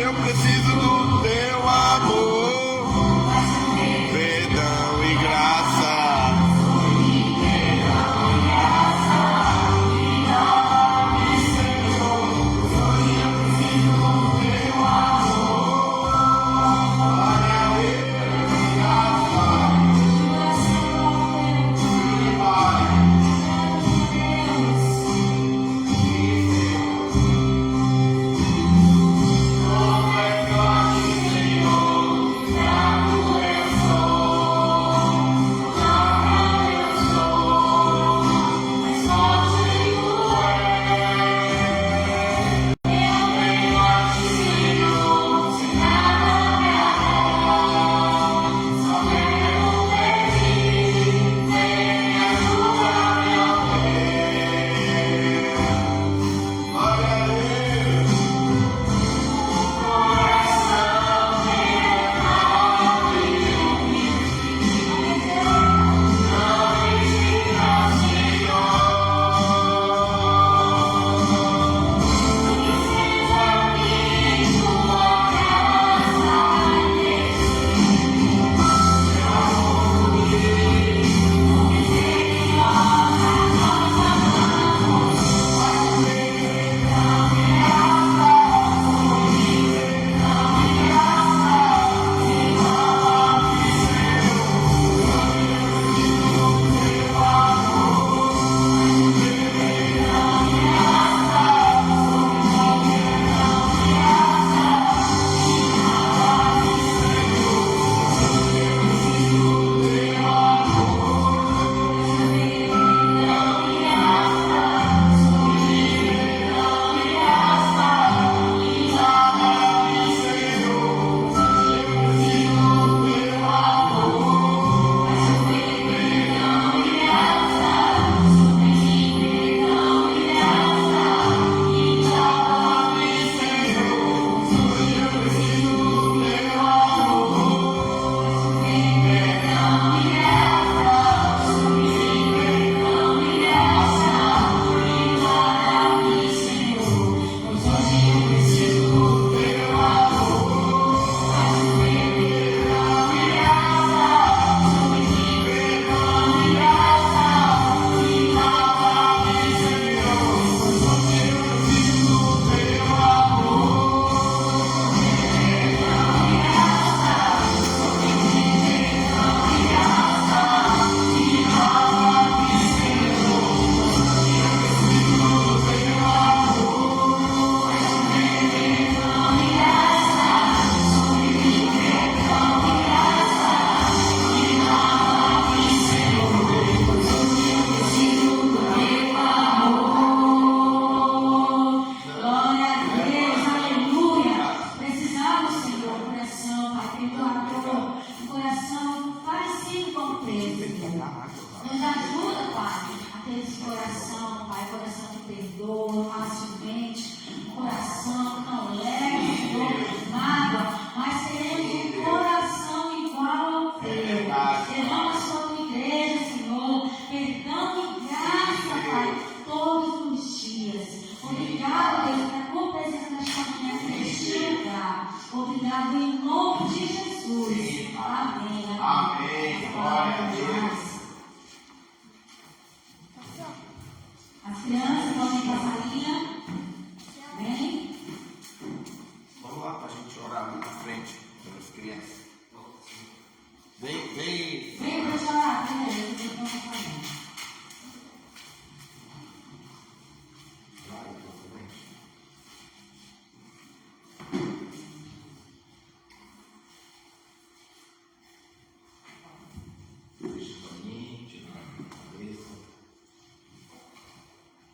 eu preciso do teu amor, perdão e graça.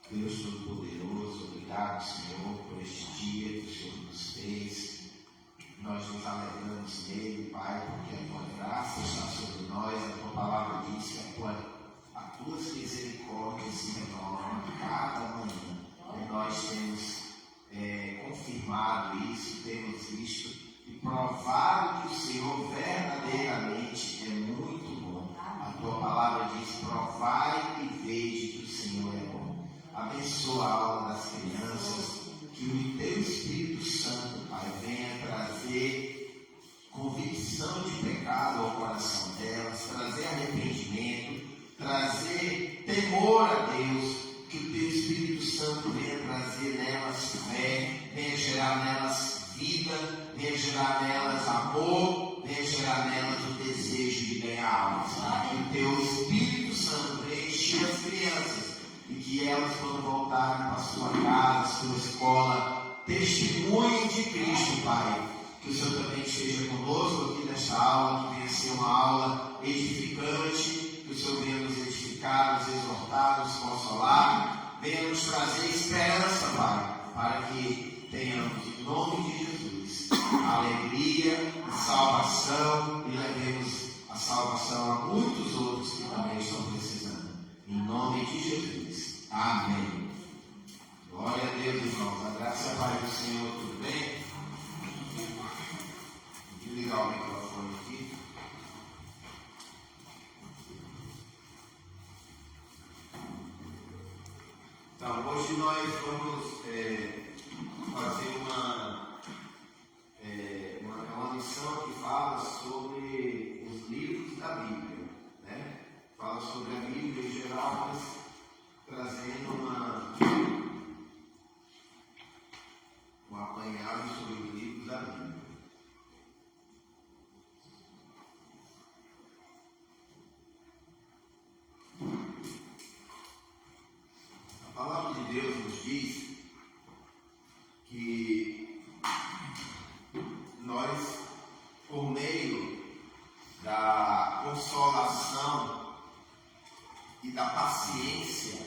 Deus Todo-Poderoso, obrigado, Senhor, por este dia que o Senhor nos fez. Nós nos alegramos nele, Pai, porque a tua graça está sobre nós. A tua palavra diz que as tuas misericórdias se renovam a cada manhã. E nós temos confirmado isso, temos visto e provado que o Senhor verdadeiramente é muito bom. A tua palavra diz: provai e vede que o Senhor é bom. Abençoa a aula das crianças, que o teu Espírito Santo, Pai, venha gerar nelas vida, venha gerar nelas amor, venha gerar nelas o desejo de ganhar almas. Que o teu Espírito Santo preenche as crianças e que elas, quando voltarem para a sua casa, sua escola, testemunhem de Cristo, Pai. Que o Senhor também esteja conosco aqui nesta aula, que venha ser uma aula edificante, que o Senhor venha nos edificar, nos exortar, nos consolar, venha nos trazer esperança, Pai, para que tenhamos, em nome de Jesus, alegria e salvação e levemos a salvação a muitos outros que também estão precisando. Em nome de Jesus. Amém. Glória a Deus, irmãos. A graça e a paz do Senhor, tudo bem? Vou ligar o microfone aqui. Então, hoje nós vamos fazer uma lição que fala sobre os livros da Bíblia, né? Fala sobre a Bíblia em geral, mas trazendo um apanhado sobre os livros da Bíblia. A palavra de Deus nos diz que nós, por meio da consolação e da paciência,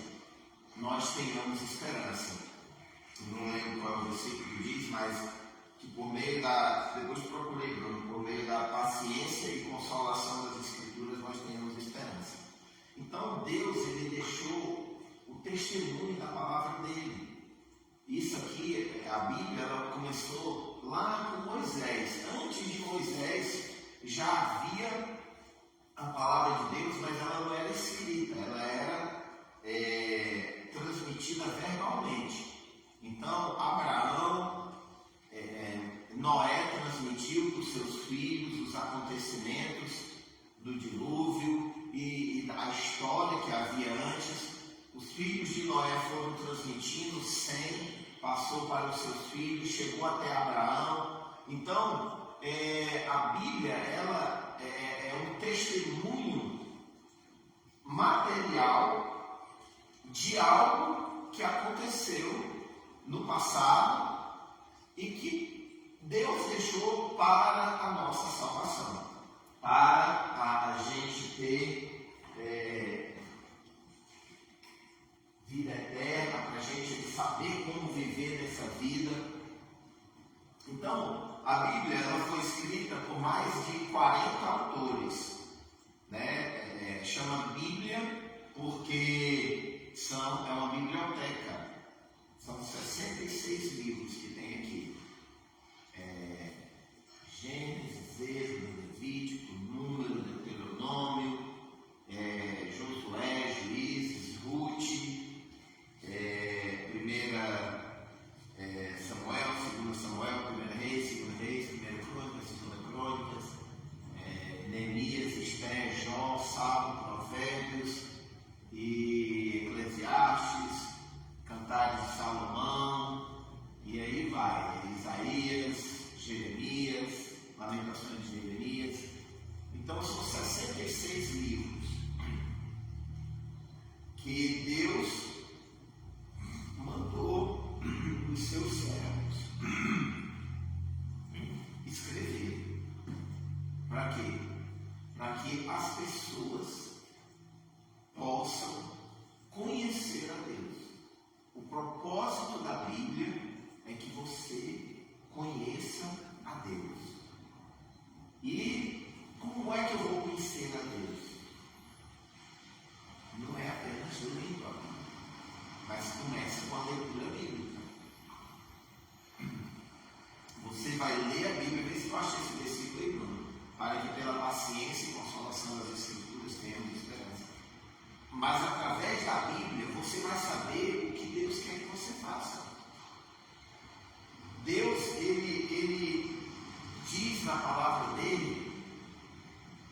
nós tenhamos esperança. Eu não lembro qual é o versículo que diz, mas que por meio depois procurei, por meio da paciência e consolação das Escrituras, nós tenhamos esperança. Então Deus, Ele deixou o testemunho da palavra dele. Isso aqui, a Bíblia, ela começou lá com Moisés. Antes de Moisés já havia a palavra de Deus, mas ela não era escrita, ela era transmitida verbalmente. Então, Abraão, Noé transmitiu para os seus filhos os acontecimentos do dilúvio e a história que havia antes. Os filhos de Noé foram transmitindo, Sem passou para os seus filhos, chegou até Abraão. Então, a Bíblia, ela é um testemunho material de algo que aconteceu no passado e que Deus deixou para a nossa salvação, para a gente ter vida eterna, para a gente saber como viver nessa vida. Então, a Bíblia ela foi escrita por mais de 40 autores, né? Chama Bíblia porque é uma biblioteca. São 66 livros que tem aqui. Gênesis, Êxodo, Levítico, Número, Deuteronômio, Josué, Juízes, Ruth, Samuel, 2 Samuel, 1 Reis, 2 Reis, 1 Crônicas, 2 Crônicas, Neemias, Esther, Jó, Salmo, Provérbios e Eclesiastes, Cantares de Salomão, e aí vai, Isaías, Jeremias, Lamentações de Jeremias. Então são 66 livros que Deus mandou os seus servos escrever. Para quê? Para que as pessoas possam conhecer a Deus. O propósito da Bíblia é que você conheça a Deus. E como é que eu vou conhecer a Deus? Não é apenas lendo a Bíblia, mas começa com a leitura bíblica. Você vai ler a Bíblia, vê se tu acha esse versículo aí, Bruno, para que pela paciência e consolação das Escrituras tenhamos esperança. Mas através da Bíblia você vai saber o que Deus quer que você faça. Deus, ele diz na palavra dele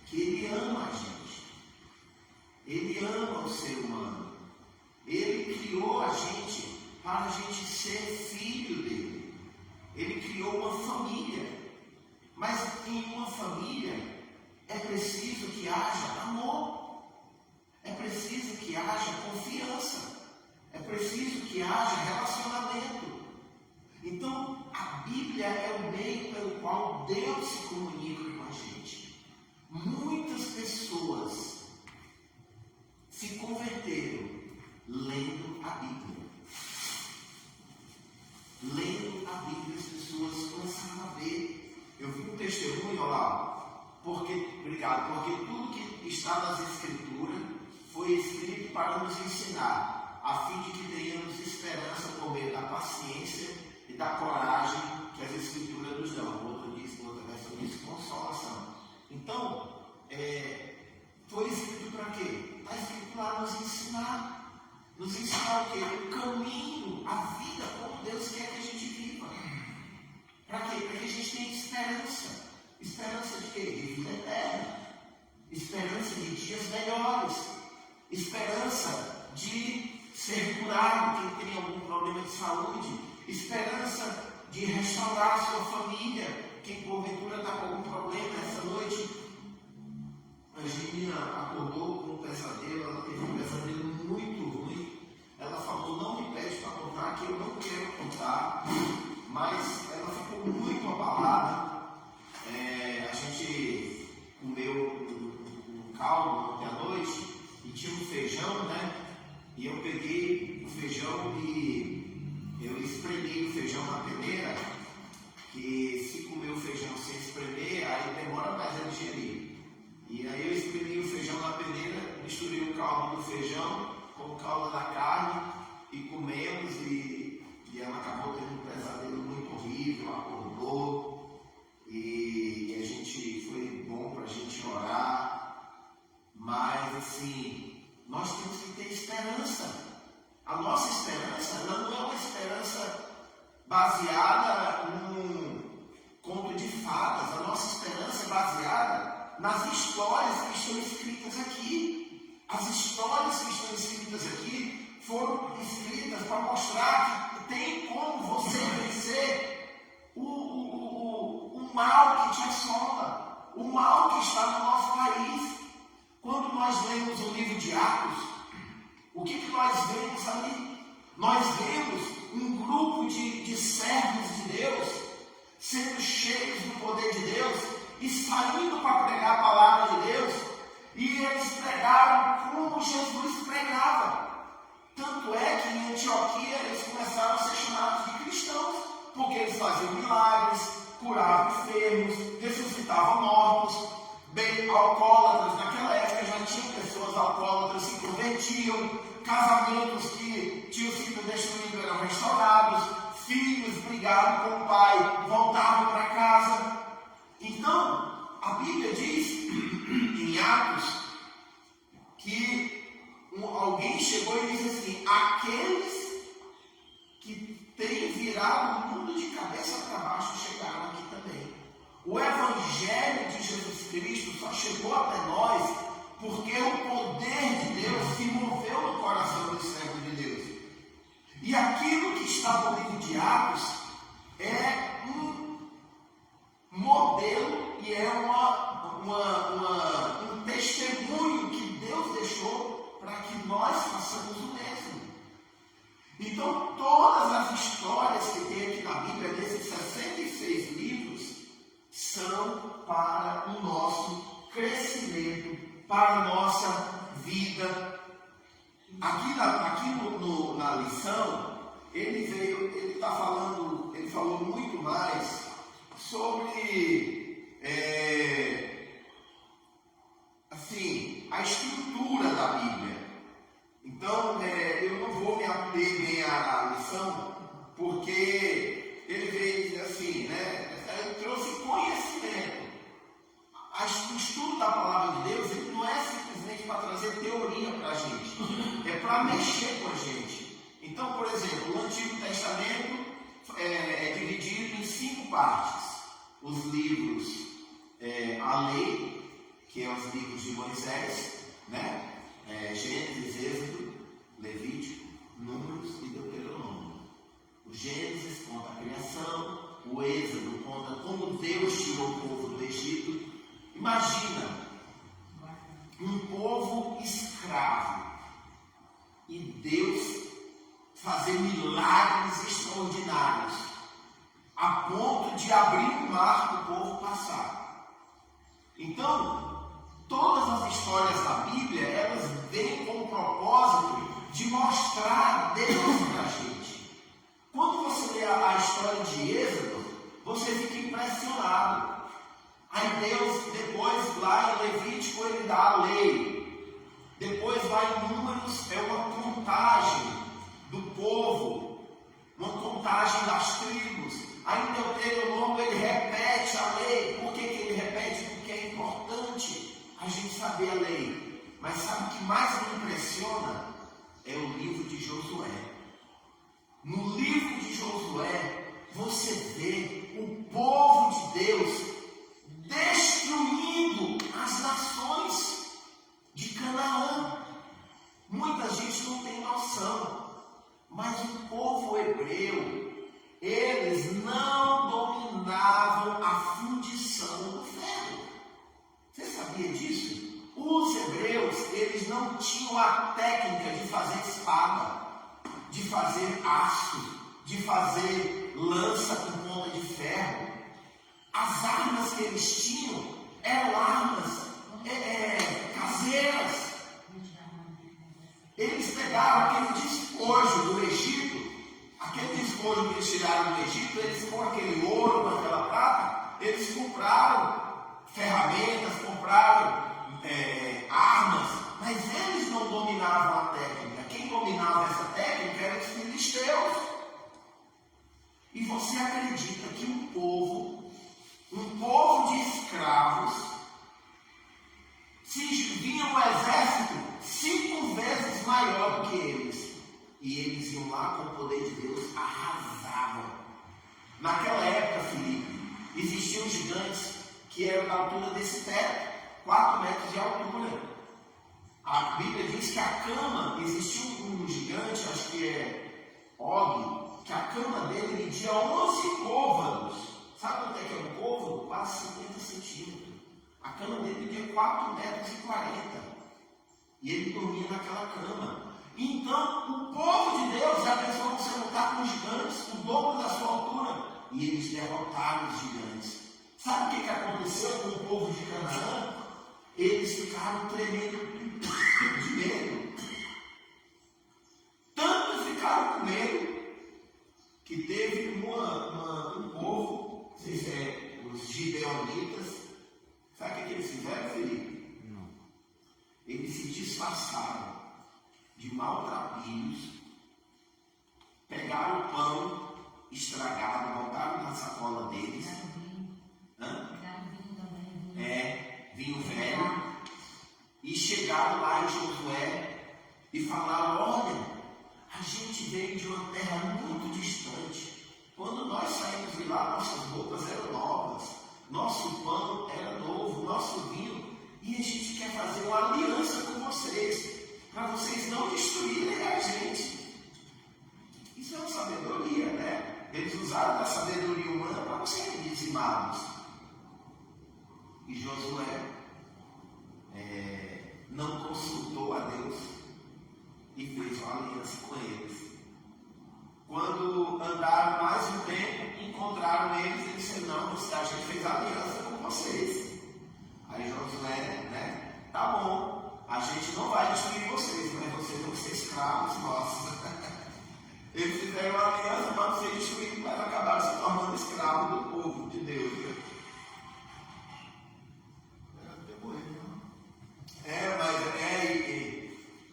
que ele ama a gente. Ele ama o ser humano. Ele criou a gente para a gente ser filho dele. família. Mas em uma família é preciso que haja amor, é preciso que haja confiança, é preciso que haja relacionamento. Então, a Bíblia é o meio pelo qual Deus se comunica com a gente. Muitas pessoas se converteram lendo a Bíblia. Lendo a Bíblia, as pessoas começaram a ver. Eu vi um testemunho lá, porque tudo que está nas Escrituras foi escrito para nos ensinar, a fim de que tenhamos esperança por meio da paciência e da coragem que as Escrituras nos dão. Outra versão diz consolação. Então, foi escrito para quê? Está escrito lá nos ensinar. Nos ensinar o quê? O caminho, a vida, como Deus quer que a gente viva. Para quê? Para que a gente tenha esperança. Esperança de quê? De vida eterna. Esperança de dias melhores. Esperança de ser curado quem tem algum problema de saúde. Esperança de restaurar a sua família. Quem porventura está com algum problema essa noite. A Gina acordou com um pesadelo, ela teve um pesadelo muito ruim. Ela falou, não me pede para contar, que eu não quero contar, mas ela ficou muito abalada. A gente comeu um caldo ontem à noite e tinha um feijão, né? E eu peguei o feijão e eu espremei o feijão na peneira, que se comer o feijão sem espremer, aí demora mais a digerir. E aí eu espremi o feijão na peneira, misturei o caldo do feijão com o caldo da carne e comemos e ela acabou tendo um pesadelo muito horrível, acordou e a gente foi bom para a gente orar, mas assim, nós temos que ter esperança. A nossa esperança ela não é uma esperança baseada num conto de fadas, a nossa esperança é baseada nas histórias que estão escritas aqui. As histórias que estão escritas aqui foram escritas para mostrar que tem como você vencer o mal que te assola, o mal que está no nosso país. Quando nós lemos o livro de Atos, o que nós vemos ali? Nós vemos um grupo de servos de Deus sendo cheios do poder de Deus e saindo para pregar a palavra de Deus, e eles pregaram como Jesus pregava. Tanto é que em Antioquia eles começaram a ser chamados de cristãos, porque eles faziam milagres, curavam enfermos, ressuscitavam mortos, bem alcoólatras. Naquela época já tinham pessoas alcoólatras que se convertiam, casamentos que tinham sido destruídos eram restaurados, filhos brigaram com o pai, voltavam para casa. Então, a Bíblia diz em Atos que alguém chegou e disse assim: aqueles que têm virado o mundo de cabeça para baixo chegaram aqui também. O Evangelho de Jesus Cristo só chegou até nós porque o poder de Deus se moveu no coração dos servos de Deus. E aquilo que está no livro de Atos é um modelo e é um testemunho que Deus deixou para que nós façamos o mesmo. Então, todas as histórias que tem aqui na Bíblia, nesses 66 livros, são para o nosso crescimento, para a nossa vida. Aqui na lição, ele falou muito mais sobre a estrutura da Bíblia. Então, eu não vou me ater bem à lição, porque ele veio dizer assim, ele trouxe conhecimento. O estudo da palavra de Deus, ele não é simplesmente para trazer teoria para a gente, é para mexer com a gente. Então, por exemplo, o Antigo Testamento é dividido em 5 partes. Os livros, a lei, que é os livros de Moisés, né? Gênesis, Êxodo, Levítico, Números e Deuteronômio. O Gênesis conta a criação, o Êxodo, conta como Deus tirou o povo do Egito. Imagina um povo escravo e Deus fazer milagres extraordinários a ponto de abrir o mar para o povo passar. Então, todas as histórias da Bíblia, elas vêm com o propósito de mostrar Deus para a gente. Quando você lê a história de Êxodo, você fica impressionado. Aí Deus, depois lá em Levítico, ele dá a lei. Depois lá em Números, é uma contagem do povo, uma contagem das tribos. Aí em Deuteronômio ele repete a lei. Por que ele repete? Porque é importante a gente saber a lei. Mas sabe o que mais me impressiona? É o livro de Josué. No livro de Josué, você vê o povo de Deus destruindo as nações de Canaã. Muita gente não tem noção, mas o povo hebreu, eles não dominavam a fundição do ferro. Você sabia disso? Os hebreus, eles não tinham a técnica de fazer espada, de fazer aço, de fazer lança com ponta de ferro. As armas que eles tinham eram armas caseiras. Eles pegaram aquele despojo do Egito, aquele despojo que eles tiraram do Egito, eles com aquele ouro, com aquela prata, eles compraram ferramentas, compraram armas, mas eles não dominavam a técnica. Quem dominava essa técnica eram os filisteus. E você acredita que um povo de escravos, se vinha um exército 5 vezes maior do que eles, e eles iam lá com o poder de Deus, arrasavam. Naquela época, Filipe, existiam gigantes que eram da altura desse teto, 4 metros de altura. A Bíblia diz que a cama, existia um gigante, acho que é Og, que a cama dele media 11 côvados. Sabe quanto é que é um côvado? Quase 50 centímetros. A cama dele media 4 metros e 40. E ele dormia naquela cama. Então, o povo de Deus já pensou você lutar com os gigantes, o dobro da sua altura. E eles derrotaram os gigantes. Sabe o que aconteceu com o povo de Canaã? Eles ficaram tremendo de medo. Tanto ficaram com medo que teve um povo, não sei se é os gibeonitas. Sabe o que eles fizeram, Felipe? Não. Eles se disfarçaram de maltrapilhos, pegaram o pão estragado, botaram na sacola deles. Vinho velho. E chegaram lá em Josué e falaram: olha, a gente veio de uma terra muito distante. Quando nós saímos de lá, nossas roupas eram novas, nosso pão era novo, nosso vinho, e a gente quer fazer uma aliança com vocês, para vocês não destruírem a gente. Isso é uma sabedoria, né? Eles usaram da sabedoria humana para não serem dizimados. E Josué não consultou a Deus e fez uma aliança com eles. Quando andaram mais um tempo, encontraram eles e disseram: não, a gente fez aliança com vocês. Aí Josué, tá bom, a gente não vai destruir vocês, mas vocês vão ser escravos nossos. Eles fizeram uma aliança para não ser destruídos, mas acabaram se tornando escravos do povo de Deus.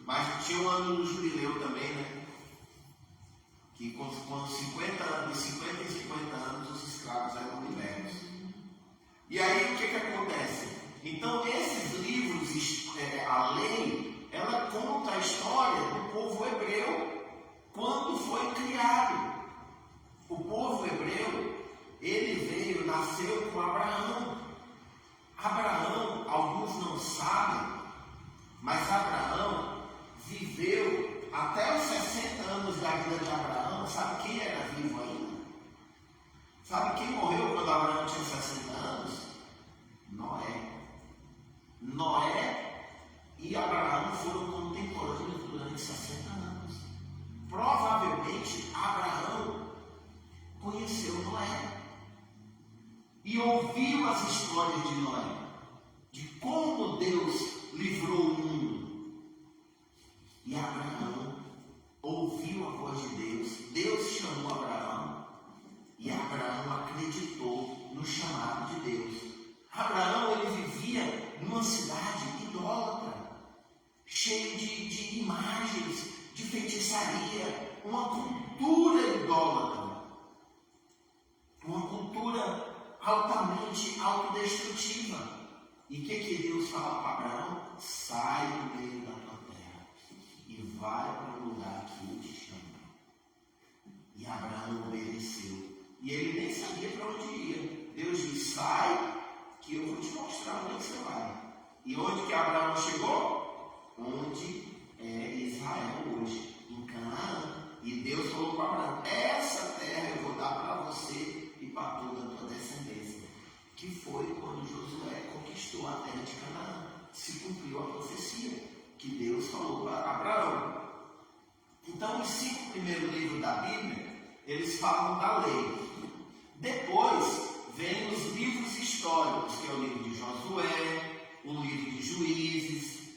Mas tinha um ano do jubileu também, né? Que com 50 anos, 50 e 50 anos, os escravos eram libertos. E aí o que acontece? Então esses livros, a lei, ela conta a história do povo hebreu quando foi criado. O povo hebreu, ele nasceu com Abraão. Abraão, alguns não sabem, mas Abraão viveu até os 60 anos da vida de Abraão. Sabe quem era vivo ainda? Sabe quem morreu quando Abraão tinha 60 anos? Noé. Noé e Abraão foram contemporâneos durante 60 anos. Provavelmente Abraão conheceu Noé e ouviu as histórias de Noé, de como Deus livrou o mundo. E Abraão ouviu a voz de Deus. Deus chamou Abraão e Abraão acreditou no chamado de Deus. Abraão, ele vivia numa cidade idólatra, cheia de imagens, de feitiçaria, uma cultura idólatra, uma cultura altamente autodestrutiva. E o que Deus fala para Abraão? Sai do meio da tua terra e vai para o lugar que eu te chamo. E Abraão obedeceu. E ele nem sabia para onde ia. Deus disse: sai, que eu vou te mostrar onde você vai. E onde que Abraão chegou? Onde é Israel hoje, em Canaã. E Deus falou para Abraão: essa terra eu vou dar para você e para toda a tua descendência. Que foi quando Josué conquistou a terra de Canaã. Se cumpriu a profecia que Deus falou para Abraão. Então, os 5 primeiros livros da Bíblia, eles falam da lei. Depois vem os livros históricos, que é o livro de Josué, o livro de Juízes.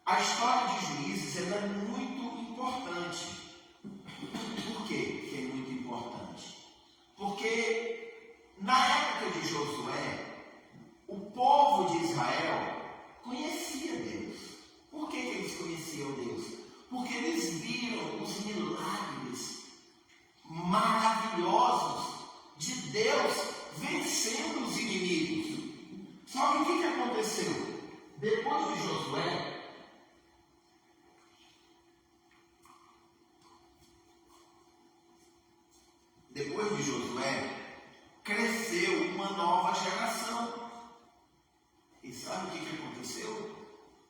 A história de Juízes, ela é muito importante. Por quê que é muito importante? Porque na época de Josué, o povo de Israel conhecia Deus. Por que eles conheciam Deus? Porque eles viram os milagres maravilhosos de Deus vencendo os inimigos. Só que o que aconteceu? Depois de Josué, cresceu uma nova geração. E sabe o que aconteceu?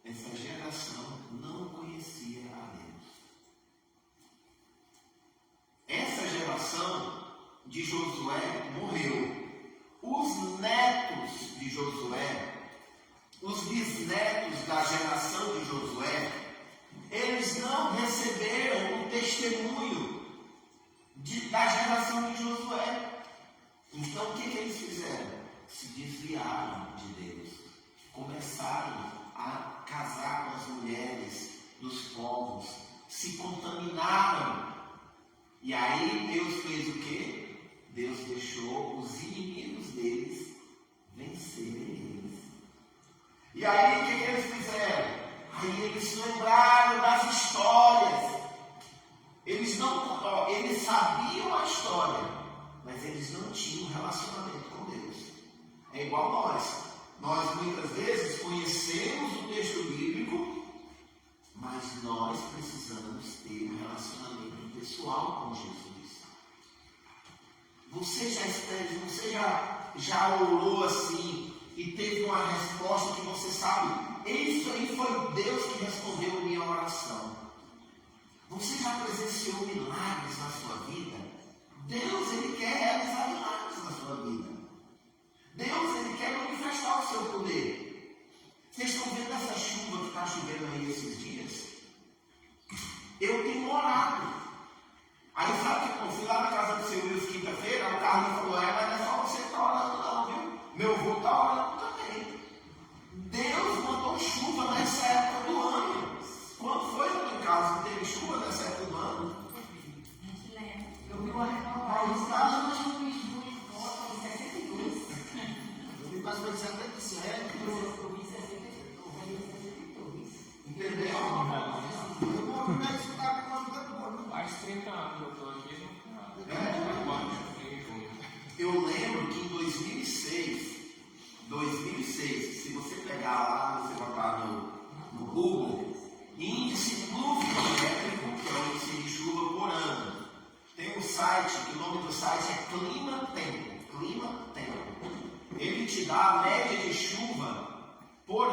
Essa geração não conhecia a Deus. Essa geração de Josué morreu. Os netos de Josué, os bisnetos da geração de Josué, eles não receberam o testemunho da geração de Josué. Então o que eles fizeram? Se desviaram de Deus. Começaram a casar com as mulheres dos povos. Se contaminaram. E aí Deus fez o quê? Deus deixou os inimigos deles vencerem eles. E aí o que eles fizeram? Aí eles se lembraram das histórias. Eles sabiam a história, mas eles não tinham relacionamento com Deus. É igual nós. Nós muitas vezes conhecemos o texto bíblico, mas nós precisamos ter um relacionamento pessoal com Jesus. Você já orou assim e teve uma resposta que você sabe, isso aí foi Deus que respondeu a minha oração. Você já presenciou milagres na sua vida? Deus, ele quer realizar milagres na sua vida. Deus, ele quer manifestar o seu poder. Vocês estão vendo essa chuva que está chovendo aí esses dias? Eu tenho orado. Aí sabe que eu fui lá na casa do seu Wilson quinta-feira, o Carlos falou: mas não é só você que está orando não, viu? Meu avô está orando também. Deus mandou chuva nessa época do ano. Quando foi no meu caso que teve chuva nessa época do ano? Eu vi uma reportagem, estava em 62. Eu vi quase foi 77. Eu vi 62. Entendeu? Eu vou me escutar com a vida boa. Mais de 30 anos eu estou aqui. Eu lembro que em 2006, se você pegar lá, você botar no Google, índice pluviométrico, que é o índice de chuva por ano. Tem um site, que o nome do site é Clima Tempo. Ele te dá a média de chuva por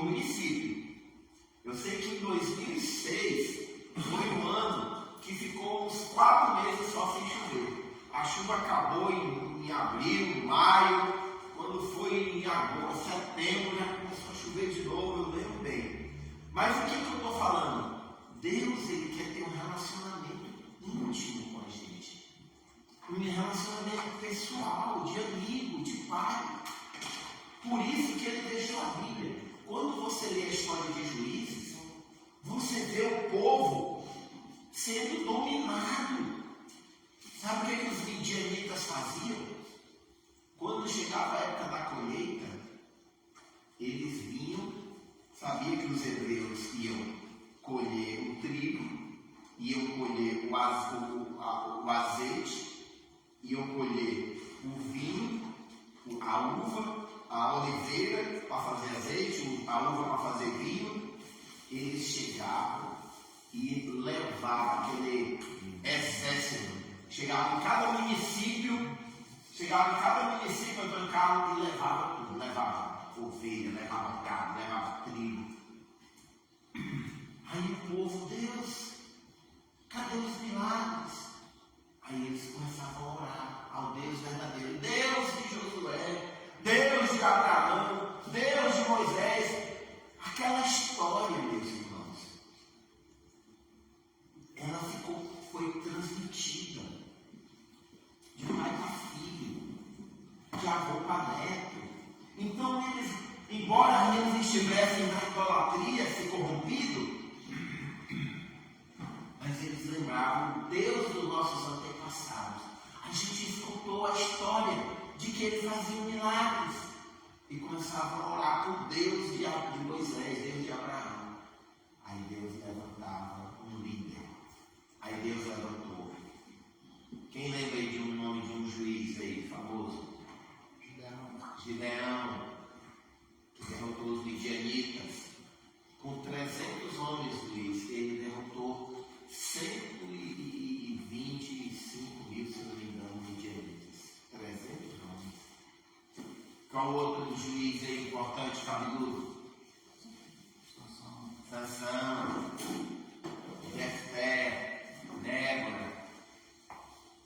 município. Eu sei que em 2006 foi um ano que ficou uns 4 meses só sem chover. A chuva acabou em abril, maio, quando foi em agosto, setembro, já começou a chover de novo, eu lembro bem. Mas o que eu estou falando? Deus, Ele quer ter um relacionamento íntimo com a gente. Um relacionamento pessoal, de amigo, de pai. Por isso que Ele deixou a Bíblia. Quando você lê a história de Juízes, você vê o povo sendo dominado. Sabe o que os midianitas faziam? Quando chegava a época da colheita, eles vinham, sabia que os hebreus iam colher o trigo, iam colher o azeite, iam colher o vinho, a uva, a oliveira para fazer azeite, a uva para fazer vinho. Eles chegavam e levavam aquele exército, chegavam em cada município, bancavam e levavam tudo, levava ovelha, levava gado, levava trigo. Aí o povo, Deus, cadê os milagres? Aí eles começavam a orar ao Deus verdadeiro, Deus de Josué, Deus de Abraão, Deus de Moisés. Aquela história, meus irmãos, ela foi transmitida de pai para filho, de avô para neto. Então eles, embora eles estivessem na idolatria, se corrompido, mas eles lembravam o Deus dos nossos antepassados. A gente escutou a história de que eles faziam milagres e começavam a orar por Deus de Moisés, Deus de Abraão. Aí Deus levantava um líder. Aí Deus levantou. Quem lembra aí de um nome de um juiz aí famoso? Gideão, que derrotou os midianitas. Com 300 homens, Luiz, ele derrotou 125 mil, se não me engano, midianitas. 300 homens. Qual outro juiz aí importante, cabeludo? Sansão, Jefté, Débora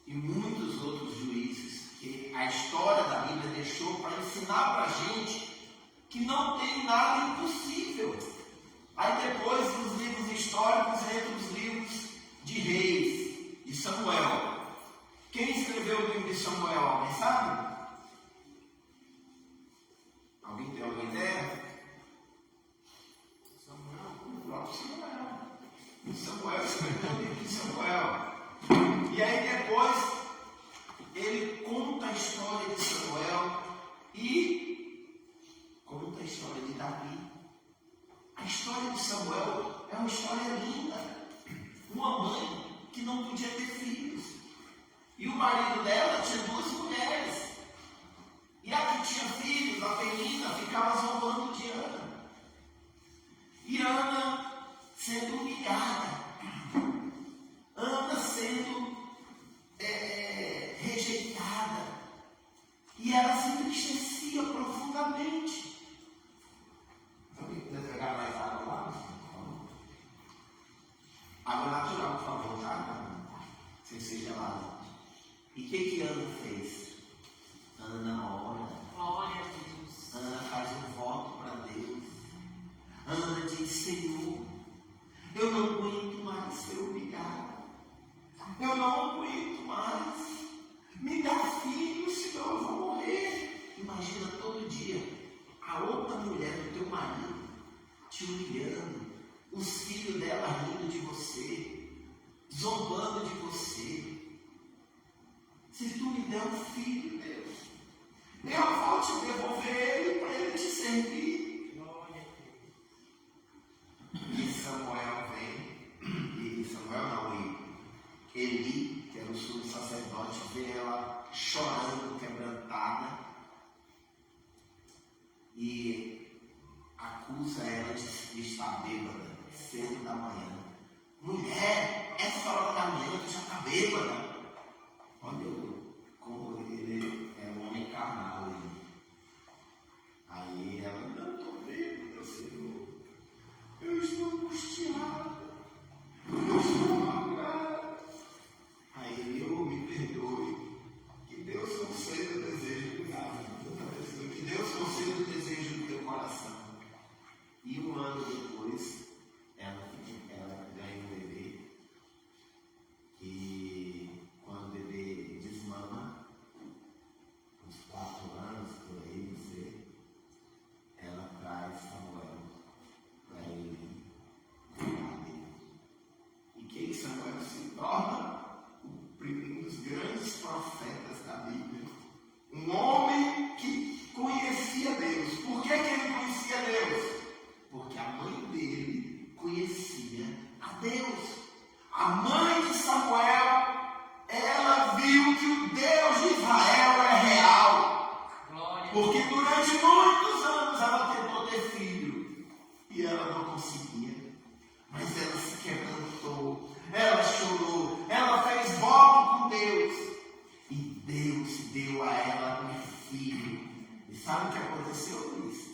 e muitos outros juízes que a história da Bíblia deixou para ensinar para a gente que não tem nada impossível. Aí depois, nos livros históricos, entram os livros de Reis, de Samuel. Quem escreveu o livro de Samuel? Alguém sabe? Alguém tem alguma ideia? O próprio Samuel. Samuel escreveu o livro de Samuel. E aí depois ele conta a história de Samuel e conta a história de Davi. A história de Samuel é uma história linda. Uma mãe que não podia ter filhos. E o marido dela tinha 2 mulheres. E a que tinha filhos, a Penina, ficava zombando de Ana. E Ana sendo humilhada. Ana sendo rejeitada. E ela se entristecia profundamente. Alguém quiser pegar mais água lá? Água natural, por favor, tá? Sem ser gelada. E o que Ana fez? Ana ora. Glória a Deus. Ana faz um voto para Deus. Ana diz: Senhor, eu não aguento mais ser humilhada. Eu não aguento mais. Me dá filho, senão eu vou morrer. Imagina todo dia a outra mulher do teu marido te humilhando, os filhos dela rindo de você, zombando de você. Se tu me der um filho, Deus, eu vou te devolver ele para ele te servir. Glória a Deus. E Samuel vem, e Samuel não, Eli, que era o sumo sacerdote, vê ela chorando, quebrantada, e acusa ela de estar bêbada, cedo da manhã. Mulher, essa hora da manhã tu já está bêbada. Olha como ele é um homem carnal. Aí ela, não estou bêbada, Senhor. Eu estou angustiada. Eu estou amargada. dele conhecia a Deus. A mãe de Samuel, ela viu que o Deus de Israel é real. Glória. Porque durante muitos anos ela tentou ter filho e ela não conseguia. Mas ela se quebrantou, ela chorou, ela fez voto com Deus. E Deus deu a ela um filho. E sabe o que aconteceu, Luiz?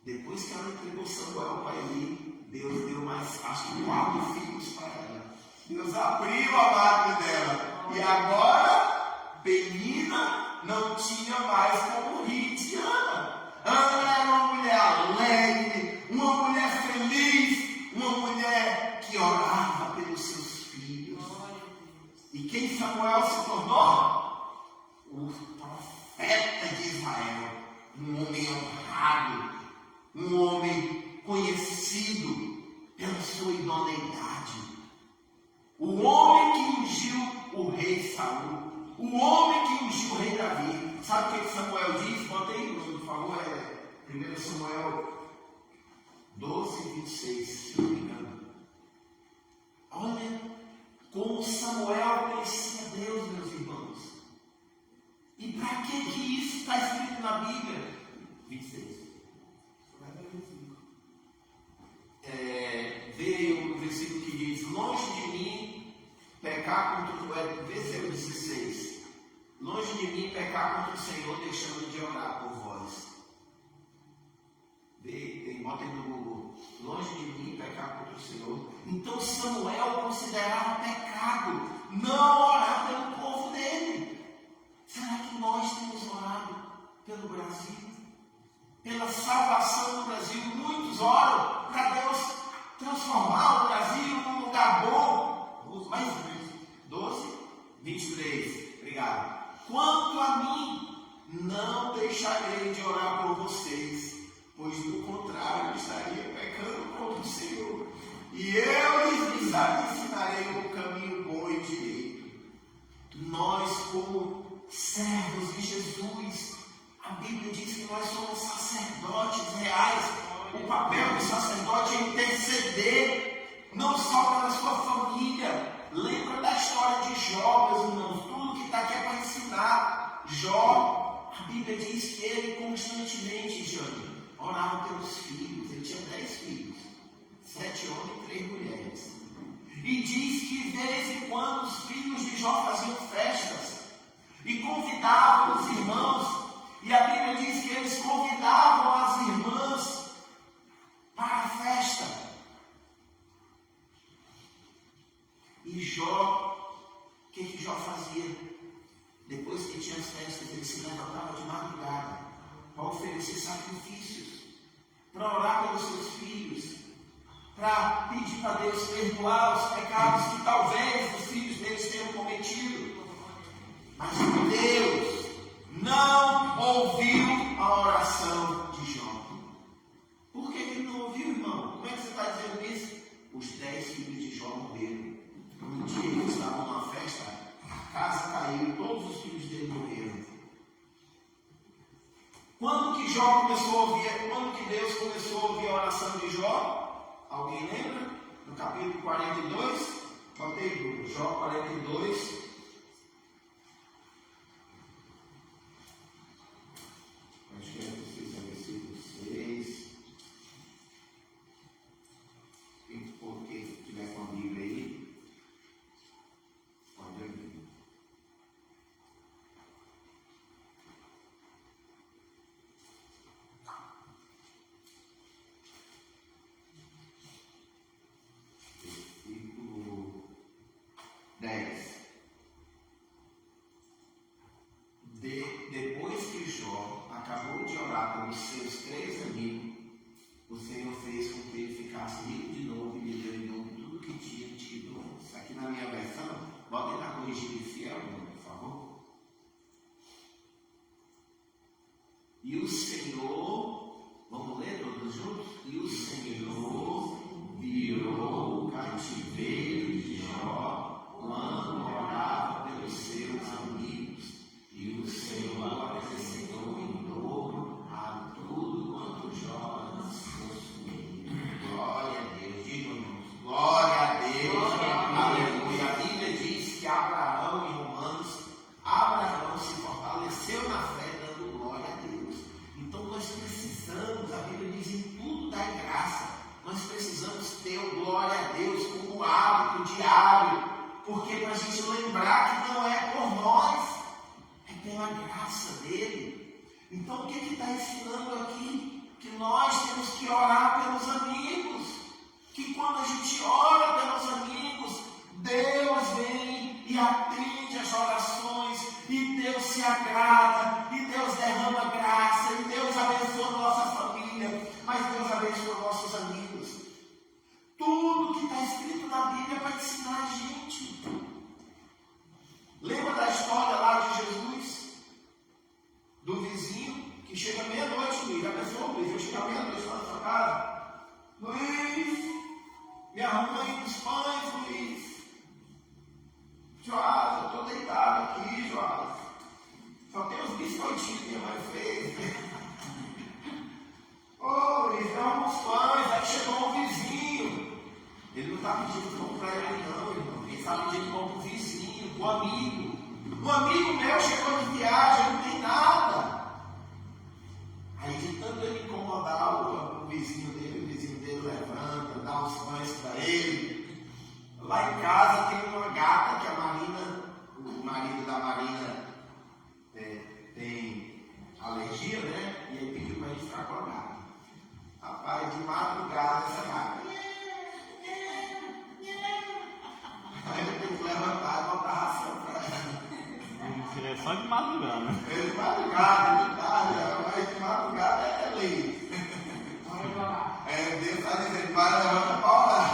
Depois que ela entregou Samuel para Eli, Deus deu mais, acho que 4 filhos para ela. Deus abriu a madre dela. E agora, Penina não tinha mais como rir de Ana. Ana era uma mulher alegre, uma mulher feliz, uma mulher que orava pelos seus filhos. E quem Samuel se tornou? O profeta de Israel. Um homem honrado, um homem conhecido pela sua idoneidade. O homem que ungiu o rei Saul, o homem que ungiu o rei Davi. Sabe o que Samuel diz? Bota aí, por favor, 1 Samuel 12, 26, se não me engano. Olha como Samuel conhecia Deus, meus irmãos. E para que isso está escrito na Bíblia? 26. Veio o versículo que diz: longe de mim pecar contra o versículo 16. Longe de mim pecar contra o Senhor, deixando de orar por vós. Bota aí no Google: longe de mim pecar contra o Senhor. Então Samuel considerava pecado não orar pelo povo dele. Será que nós temos orado pelo Brasil? Pela salvação do Brasil? Muitos oram para Deus transformar o Brasil num lugar bom. Mas 12, 23. Obrigado. Quanto a mim, não deixarei de orar por vocês, pois do contrário estaria pecando contra o Senhor. E eu lhes ensinarei o caminho bom e direito. Nós, como servos de Jesus, a Bíblia diz que nós somos sacerdotes reais. O papel do sacerdote é interceder, não só pela sua família. Lembra da história de Jó, meus irmãos? Tudo que está aqui é para ensinar. Jó, a Bíblia diz que ele constantemente, Jane, orava pelos filhos. Ele tinha 10 filhos, 7 homens e 3 mulheres. E diz que de vez em quando os filhos de Jó faziam festas e convidavam os irmãos. E a Bíblia diz que eles convidavam as irmãs para a festa. E Jó, o que Jó fazia? Depois que tinha as festas, ele se levantava de madrugada para oferecer sacrifícios, para orar pelos seus filhos, para pedir para Deus perdoar os pecados que talvez os filhos deles tenham cometido. Mas Deus não ouviu a oração de Jó. Por que ele não ouviu, irmão? Como é que você está dizendo isso? Os 10 filhos de Jó morreram. Um dia eles estavam numa festa, a casa caiu, todos os filhos dele morreram. Quando que Jó começou a ouvir? Quando que Deus começou a ouvir a oração de Jó? Alguém lembra? No capítulo 42? Botei Jó 42. Acho que é versículo 6. Porque se tiver com a Bíblia aí, pode abrir. Versículo 10. Depois que Jó acabou de orar pelos seus 3 amigos, o Senhor fez com que ele ficasse rico de novo e lhe deu em novo tudo que tinha tido antes. Aqui na minha versão, bota na corrigida fiel, por favor. E o Senhor, vamos ler todos juntos? E o Senhor virou o cativeiro de Jó quando orava pelos seus amigos. E o Senhor acrescentou em dobro a tudo quanto Jó antes possuía. Glória a dele. Então o que está ensinando aqui? Que nós temos que orar pelos amigos. Que quando a gente ora pelos amigos, Deus vem e atende as orações, e Deus se agrada, e Deus derrama graça, e Deus abençoa a nossa família, mas Deus abençoa nossos amigos. Tudo que está escrito na Bíblia é para ensinar a gente. Lembra da história lá de Jesus? Do vizinho que chega meia-noite, Luiz. Já pensou, Luiz? Eu chego meia-noite lá na sua casa. Luiz, me arruma aí os pães, Luiz. Joás, eu estou deitado aqui, Joás. Só tem os biscoitinhos que minha mãe fez. Ô, Luiz, dá uns pães. Aí chegou um vizinho. Ele não está pedindo pão para ele, não, irmão. Ele está pedindo pão para o vizinho, para o amigo. Um amigo meu chegou de viagem, não tem nada. Aí, de tanto ele incomodar o vizinho dele levanta, dá os pães para ele. Lá em casa tem uma gata que a Marina, o marido da Marina tem alergia, né? E aí pediu para a gente ficar com a gata. Rapaz, de madrugada essa gata. Aí eu tenho que levantar e botar ração para ela. É só de madrugada. É de madrugada, de tarde, mas de madrugada é lei. Deus está dizendo, vai, levanta para orar.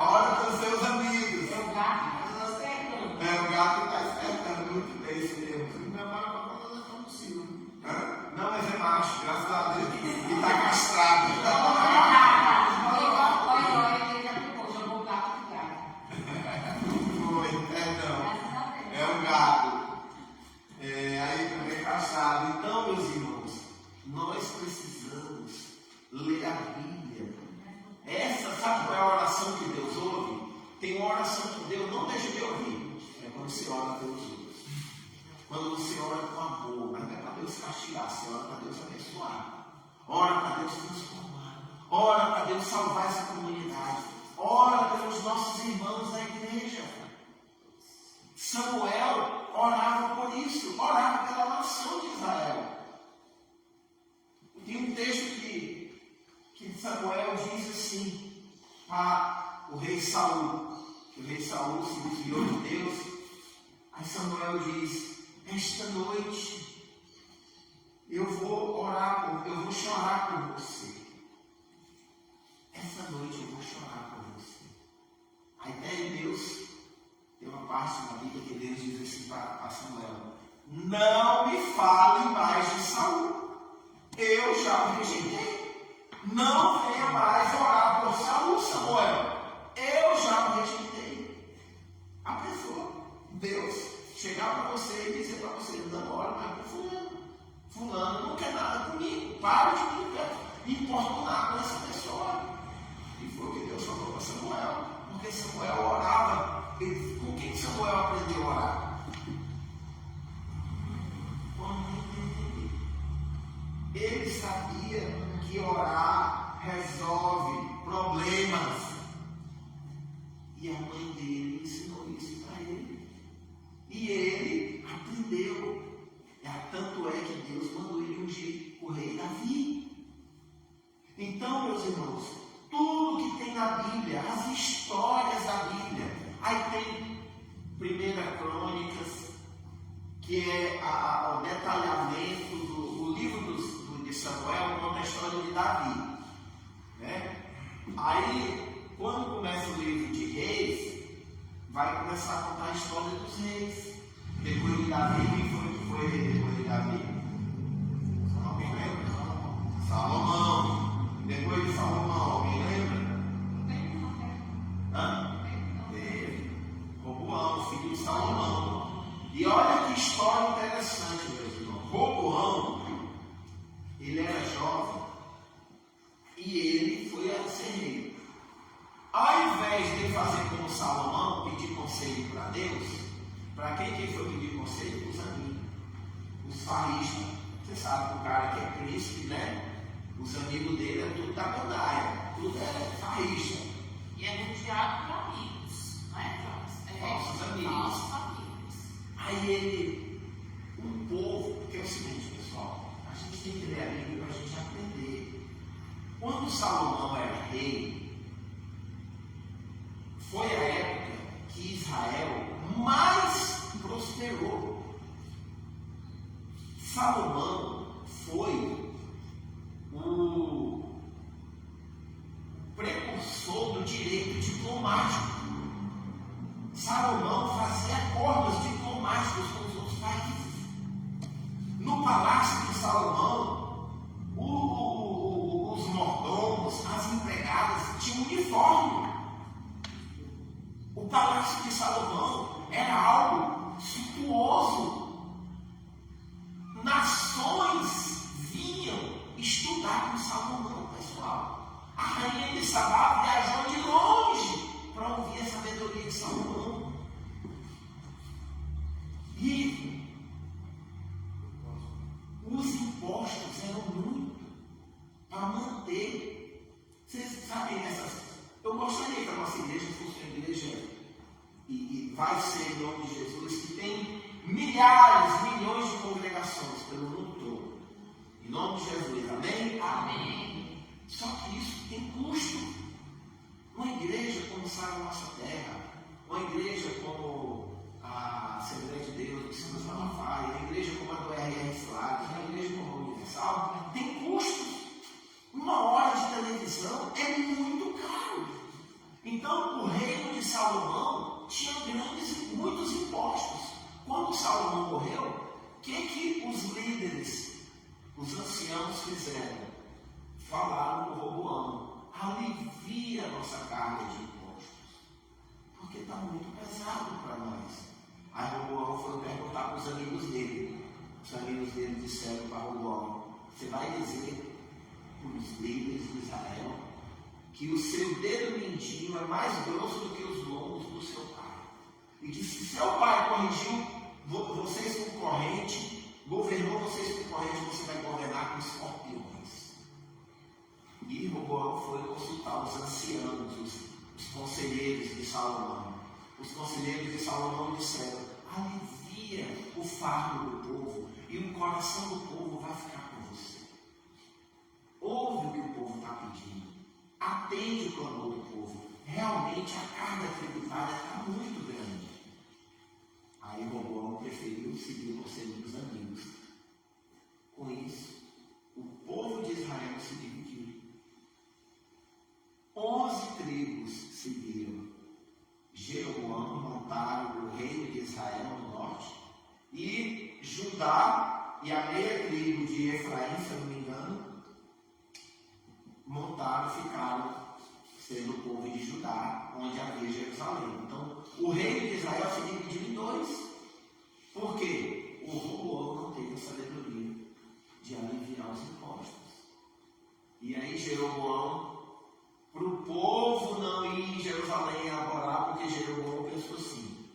Ora com seus amigos. O gato está espertando muito bem isso mesmo. Não é para não possível. Não, mas é macho, graças a Deus. E está castrado. É um gato. Aí também castrado. Então, meus irmãos, nós precisamos ler a Bíblia. Essa, sabe qual é a oração que Deus ouve? Tem uma oração que Deus não deixa de ouvir. É quando você ora pelos outros. Quando você ora com amor, mas não é para Deus castigar, você ora para Deus abençoar. Ora para Deus transformar. Ora para Deus salvar essa comunidade. Ora pelos nossos irmãos da igreja. Samuel orava por isso, orava pela nação de Israel. Tem um texto que Samuel diz assim para o rei Saul. O rei Saul se desviou de Deus. Aí Samuel diz: esta noite eu vou chorar por você. Essa noite eu vou chorar por você. Aí Deus tem uma parte na Bíblia que Deus diz assim para Samuel: não me fale mais de Saul. Eu já o rejeitei. Não venha mais orar por Saul, Samuel. Eu já o rejeitei. A pessoa, Deus, chegar para você e dizer para você: não ore mais por fulano. Fulano não quer nada comigo. Para de me importunar com essa pessoa. E foi o que Deus falou para Samuel. Porque Samuel orava. Com quem Samuel aprendeu a orar? Ele sabia que orar resolve problemas. E a mãe dele ensinou isso para ele. E ele aprendeu. Tanto é que Deus mandou ele ungir o rei Davi. Então, meus irmãos, tudo que tem na Bíblia, as histórias da Bíblia, aí tem 1 Crônicas, que é o detalhamento do livro de Samuel, conta a história de Davi. Né? Aí, quando começa o livro de Reis, vai começar a contar a história dos reis. Depois de Davi, quem foi que foi rei depois de Davi? Alguém lembra? Salomão. Depois de Salomão, alguém lembra? Roboão, filho de Salomão. E olha que história interessante, meus irmãos. Roboão, ele era jovem e ele foi a ser rei. Ao invés de fazer como Salomão, pedir conselho para Deus, para quem foi pedir conselho? Os amigos, os faristas. Você sabe que o cara que é príncipe, né? Os amigos dele é tudo da gandaia, tudo é farrista. E é do diabo para amigos, não é, Jonas? Falsos amigos. Falsos amigos. Aí um povo tem que ler a Bíblia para a gente aprender. Quando Salomão era rei, foi a época que Israel mais prosperou. Salomão foi o precursor do direito diplomático. Salomão fazia acordos diplomáticos com os outros países. No palácio de Salomão, os mordomos, as empregadas tinham uniforme. O palácio de Salomão era algo suntuoso. Nações vinham estudar com Salomão, pessoal. A rainha de Sabá viajou de longe para ouvir a sabedoria de Salomão. E os impostos eram muito para manter. Vocês sabem essas. Eu gostaria que a nossa igreja fosse uma igreja, e vai ser em nome de Jesus, que tem milhares, milhões de congregações pelo mundo todo. Em nome de Jesus, amém? Amém. Só que isso tem custo. Uma igreja como Sara Nossa Terra, uma igreja como a Assembleia de Deus do Santos Malafaia, uma igreja como a do R.R. Flávio, uma igreja como a Universal, tem custos. Uma hora de televisão é muito caro. Então, o reino de Salomão tinha muitos impostos. Quando Salomão morreu, o que os líderes, os anciãos fizeram? Falaram com Roboão: alivia a nossa carga de impostos, porque está muito pesado para nós. Aí Roboão foi perguntar para os amigos dele. Os amigos dele disseram para Roboão: você vai dizer para os líderes de Israel que o seu dedo mindinho é mais grosso do que os lombos do seu pai. E que se seu pai corrigiu vocês com corrente, governou vocês com corrente, você vai governar com escorpiões. E Roboão foi consultar os anciãos, os conselheiros de Salomão. Os conselheiros de Salomão disseram: alivia o fardo do povo e o coração do povo vai ficar com você. Ouve o que o povo está pedindo. Atende o clamor do povo. Realmente a carga tributária está muito grande. Aí Roboão preferiu seguir o conselho dos amigos. Com isso, o povo de Israel se dividiu. 11 tribos seguiram Jeroboão, montaram o reino de Israel no norte, e Judá e a meia tribo de Efraim, se eu não me engano, montaram, ficaram sendo o povo de Judá, onde havia Jerusalém. Então, o reino de Israel se dividiu em dois. Por quê? O Roboão não teve a sabedoria de aliviar os impostos. E aí Jeroboão, para o povo não ir em Jerusalém adorar, porque Jeroboão pensou assim: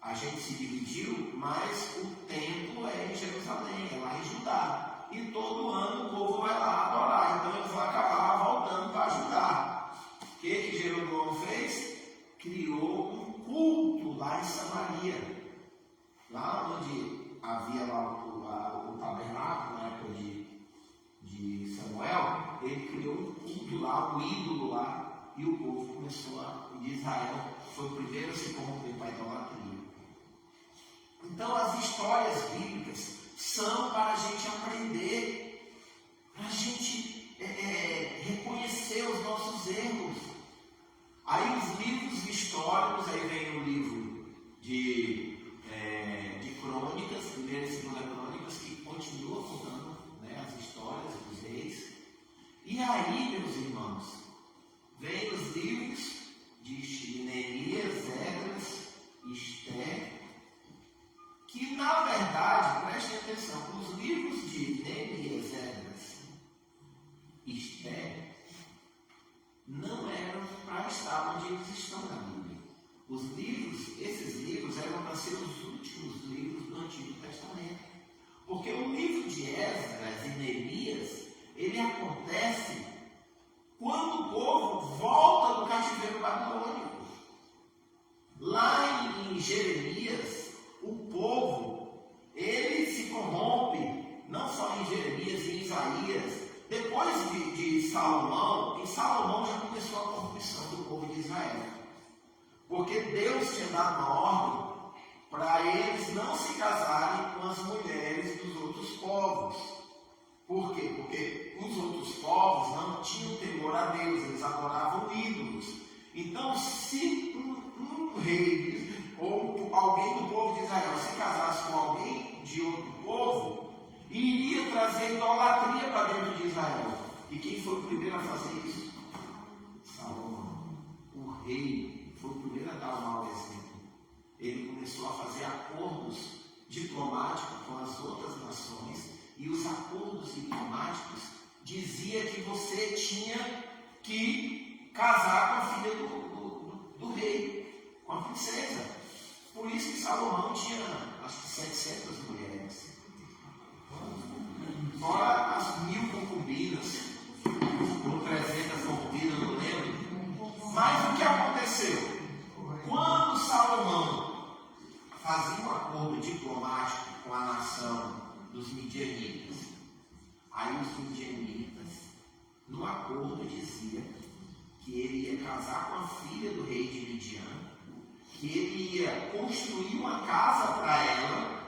a gente se dividiu, mas o templo é em Jerusalém, é lá em Judá. E todo ano o povo vai lá adorar, então eles vão acabar voltando para Judá. O que Jeroboão fez? Criou um culto lá em Samaria. Lá onde havia lá o tabernáculo, na época de Samuel, ele criou um culto lá, um ídolo lá, e o povo começou de Israel foi o primeiro a se corromper para a idolatria. Então as histórias bíblicas são para a gente aprender, para a gente reconhecer os nossos erros. Aí os livros históricos, aí vem o livro de crônicas, primeira e segunda crônicas, que continua contando, né, as histórias dos reis. E aí, meus irmãos, vem os livros de Neemias, Esdras, Esther, que na verdade, prestem atenção, os livros de Neemias, Esdras, Esther, não eram para estar onde eles estão na Bíblia. Esses livros eram para ser os últimos livros do Antigo Testamento. Porque o livro de Esdras e Neemias, ele acontece quando o povo volta do cativeiro babilônico. Lá em Jeremias, o povo, ele se corrompe, não só em Jeremias, em Salomão já começou a corrupção do povo de Israel. Porque Deus tinha dado uma ordem para eles não se casarem com as mulheres dos outros povos. Por quê? Porque os outros povos não tinham temor a Deus, eles adoravam ídolos. Então, se um rei ou alguém do povo de Israel se casasse com alguém de outro povo, iria trazer idolatria para dentro de Israel. E quem foi o primeiro a fazer isso? Salomão. O rei foi o primeiro a dar o mau exemplo. Ele começou a fazer acordos diplomáticos com as outras nações, e os acordos diplomáticos diziam que você tinha que casar com a filha do rei, com a princesa. Por isso que Salomão tinha, acho que 700 mulheres, fora as 1000 concubinas, ou 300 concubinas, não lembro. Mas o que aconteceu? Quando Salomão fazia um acordo diplomático com a nação dos midianitas, aí os midianitas, no acordo, dizia que ele ia casar com a filha do rei de Midian, que ele ia construir uma casa para ela,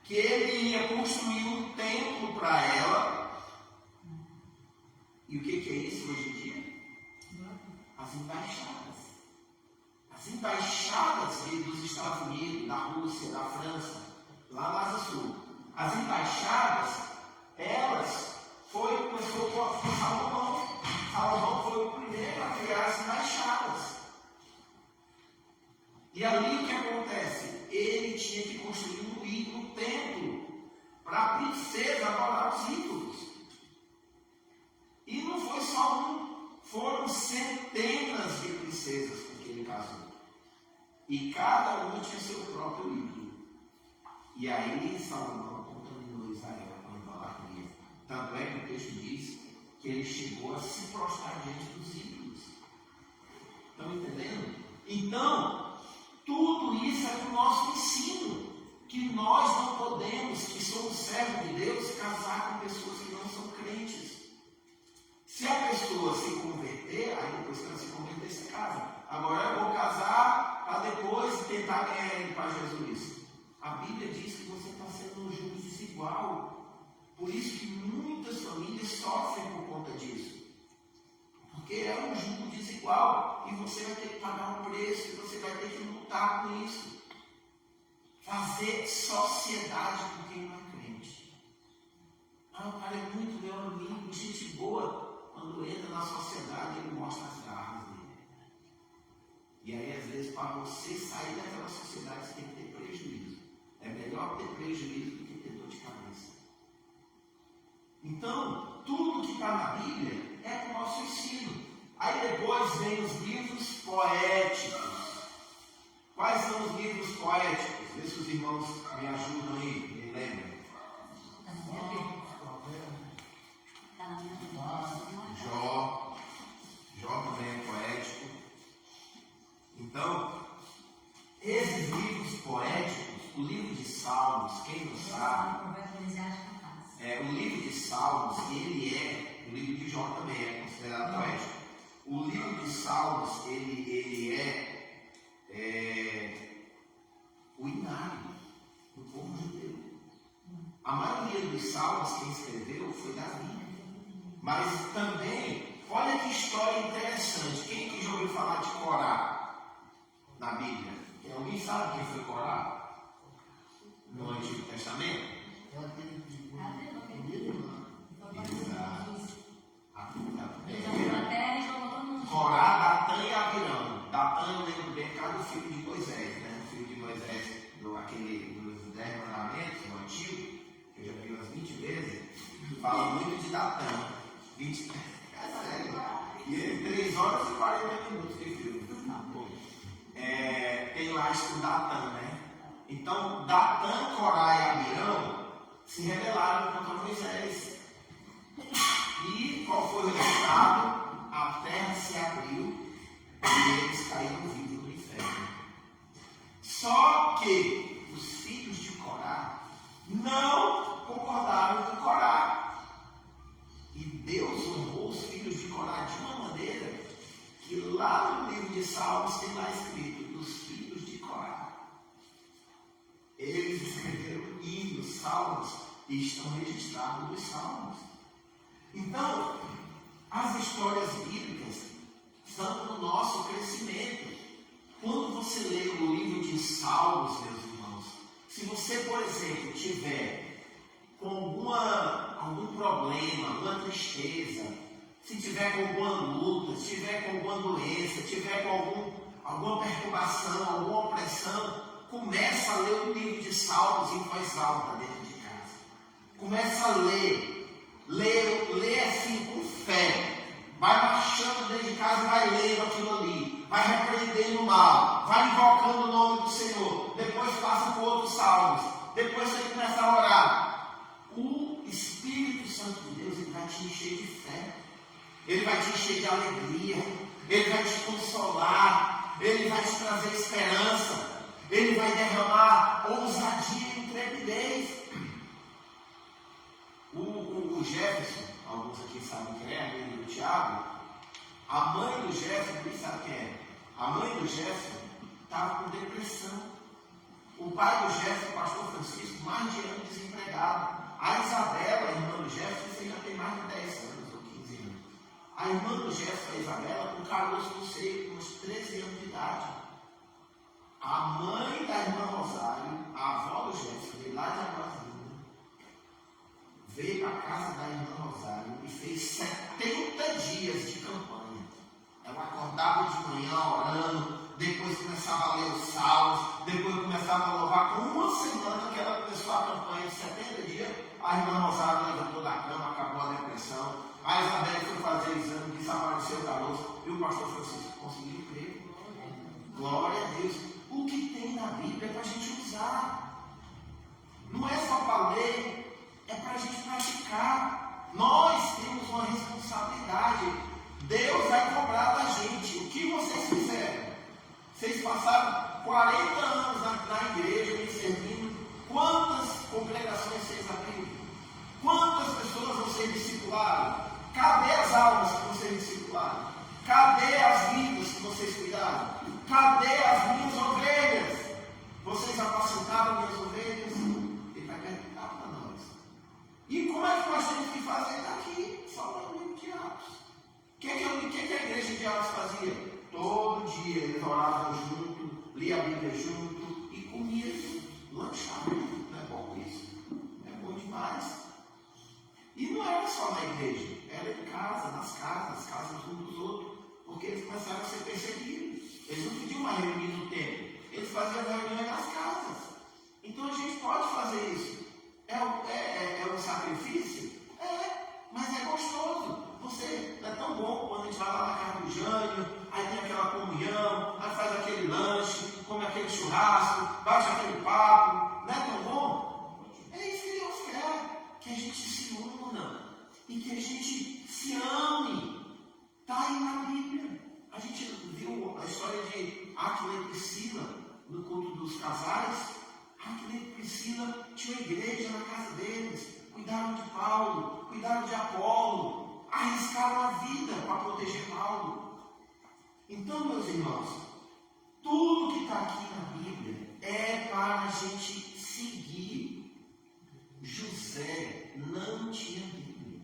que ele ia construir um templo para ela. E o que é isso hoje em dia? As embaixadas. As embaixadas dos Estados Unidos, da Rússia, da França, lá na Ásia Sul. As embaixadas, elas começou com Salomão. Salomão foi o primeiro a criar as embaixadas. E ali o que acontece? Ele tinha que construir um templo para a princesa adorar os ídolos. E não foi só um, foram centenas de princesas com que ele casou. E cada uma tinha seu próprio ídolo. E aí Salomão contaminou Israel com idolatria. Tanto é que o texto diz que ele chegou a se prostrar diante dos ídolos. Estão entendendo? Então, tudo isso é para o nosso ensino. Que nós não podemos, que somos servos de Deus, casar com pessoas que não são crentes. Se a pessoa se converter, aí depois que ela se converter, se casa. Agora eu vou casar para depois tentar ganhar ele para Jesus. A Bíblia diz que você está sendo um jugo desigual. Por isso que muitas famílias sofrem por conta disso. Porque é um jugo desigual. E você vai ter que pagar um preço. E você vai ter que lutar com isso. Fazer sociedade com quem não é crente. Ah, o cara é muito meu amigo, gente boa. Quando entra na sociedade, ele mostra as garras dele. E aí, às vezes, para você sair daquela sociedade, você tem que ter prejuízo. É melhor ter prejuízo do que ter dor de cabeça. Então, tudo que está na Bíblia é para o nosso ensino. Aí depois vem os livros poéticos. Quais são os livros poéticos? Vê se os irmãos me ajudam aí, me lembrem. Jó também é poético. Então, esses livros poéticos, o livro de Salmos, quem não sabe, o livro de Salmos, ele é, o livro de Jó também é considerado poético. O livro de Salmos, ele é o inário do povo judeu. A maioria dos salmos quem escreveu foi Davi. Mas também, olha que história interessante. Quem que já ouviu falar de Corá na Bíblia? Alguém sabe quem foi Corá? No Antigo Testamento? Corá, Datã e Abirão. Datã eu lembro bem por causa do filho de Moisés, né? O filho de Moisés, dos 10 mandamentos, no Antigo, que eu já vi umas 20 vezes, fala muito de Datã. 20, é sério. E ele 3 horas e 40 minutos de filme. Tem lá isso com Datã, né? Então, Datã, Corá e Abirão se rebelaram contra Moisés. E qual foi o resultado? A terra se abriu e eles caíram vivos no inferno. Só que os filhos de Corá não concordaram com Corá. E Deus honrou os filhos de registrado nos Salmos. Então, as histórias bíblicas são para o nosso crescimento. Quando você lê o livro de Salmos, meus irmãos, se você, por exemplo, tiver com algum problema, alguma tristeza, se tiver com alguma luta, se tiver com alguma doença, se tiver com alguma perturbação, alguma opressão, começa a ler o livro de Salmos em voz alta dentro de casa. Começa a ler assim com fé. Vai marchando dentro de casa e vai lendo aquilo ali. Vai repreendendo o mal. Vai invocando o nome do Senhor. Depois passa por outros salmos. Depois você começa a orar. O Espírito Santo de Deus, ele vai te encher de fé. Ele vai te encher de alegria. Ele vai te consolar. Ele vai te trazer esperança. Ele vai derramar ousadia e intrepidez. O Jefferson, alguns aqui sabem quem é, amigo do Tiago, a mãe do Jefferson, quem sabe quem é? A mãe do Jefferson estava com depressão. O pai do Jefferson, o pastor Francisco, mais de ano desempregado. A Isabela, a irmã do Jefferson, já tem mais de 10 anos ou 15 anos. A irmã do Jefferson, a Isabela, com caroço no seio, com uns 13 anos de idade. A mãe da irmã Rosário, a avó do Jefferson, veio lá de Aguazinho, veio para a casa da irmã Rosário e fez 70 dias de campanha. Ela acordava de manhã orando, depois começava a ler os salmos, depois começava a louvar. Com uma semana que ela começou a campanha de 70 dias, a irmã Rosário levantou da cama, acabou a depressão. A Isabel foi fazer exame, desapareceu o caroço, e o pastor Francisco conseguiu emprego. Glória a Deus. O que tem na Bíblia é para a gente usar. Não é só para ler, é para a gente praticar. Nós temos uma responsabilidade. Deus vai cobrar da gente. O que vocês fizeram? Vocês passaram 40 anos na igreja me servindo. Quantas congregações vocês abriram? Quantas pessoas vocês discipularam? Cadê as almas que vocês discipularam? Cadê as vidas que vocês cuidaram? Cadê as minhas ovelhas? Vocês apacentaram minhas ovelhas? Ele vai perguntar para nós. E como é que nós temos que fazer daqui? Só no livro de Atos. O que a igreja de Atos fazia? Todo dia eles oravam junto, liam a Bíblia junto e comiam junto, lanchavam. Não é bom isso? É bom demais. E não era só na igreja, era em casa, nas casas uns dos outros, porque eles começaram a ser perseguidos. Eles não pediam uma reunião no templo, eles faziam reuniões nas casas. Então a gente pode fazer isso. É um sacrifício? É, mas é gostoso. É tão bom quando a gente vai lá na casa do Jânio, aí tem aquela comunhão, aí faz aquele lanche, come aquele churrasco, bate aquele papo. Não é tão bom? É isso que Deus quer, que a gente se una e que a gente se ame. Está aí na Bíblia. A gente viu a história de Áquila e Priscila no culto dos casais. Áquila e Priscila tinham igreja na casa deles, cuidaram de Paulo, cuidaram de Apolo, arriscaram a vida para proteger Paulo. Então, meus irmãos, tudo que está aqui na Bíblia é para a gente seguir. José não tinha Bíblia,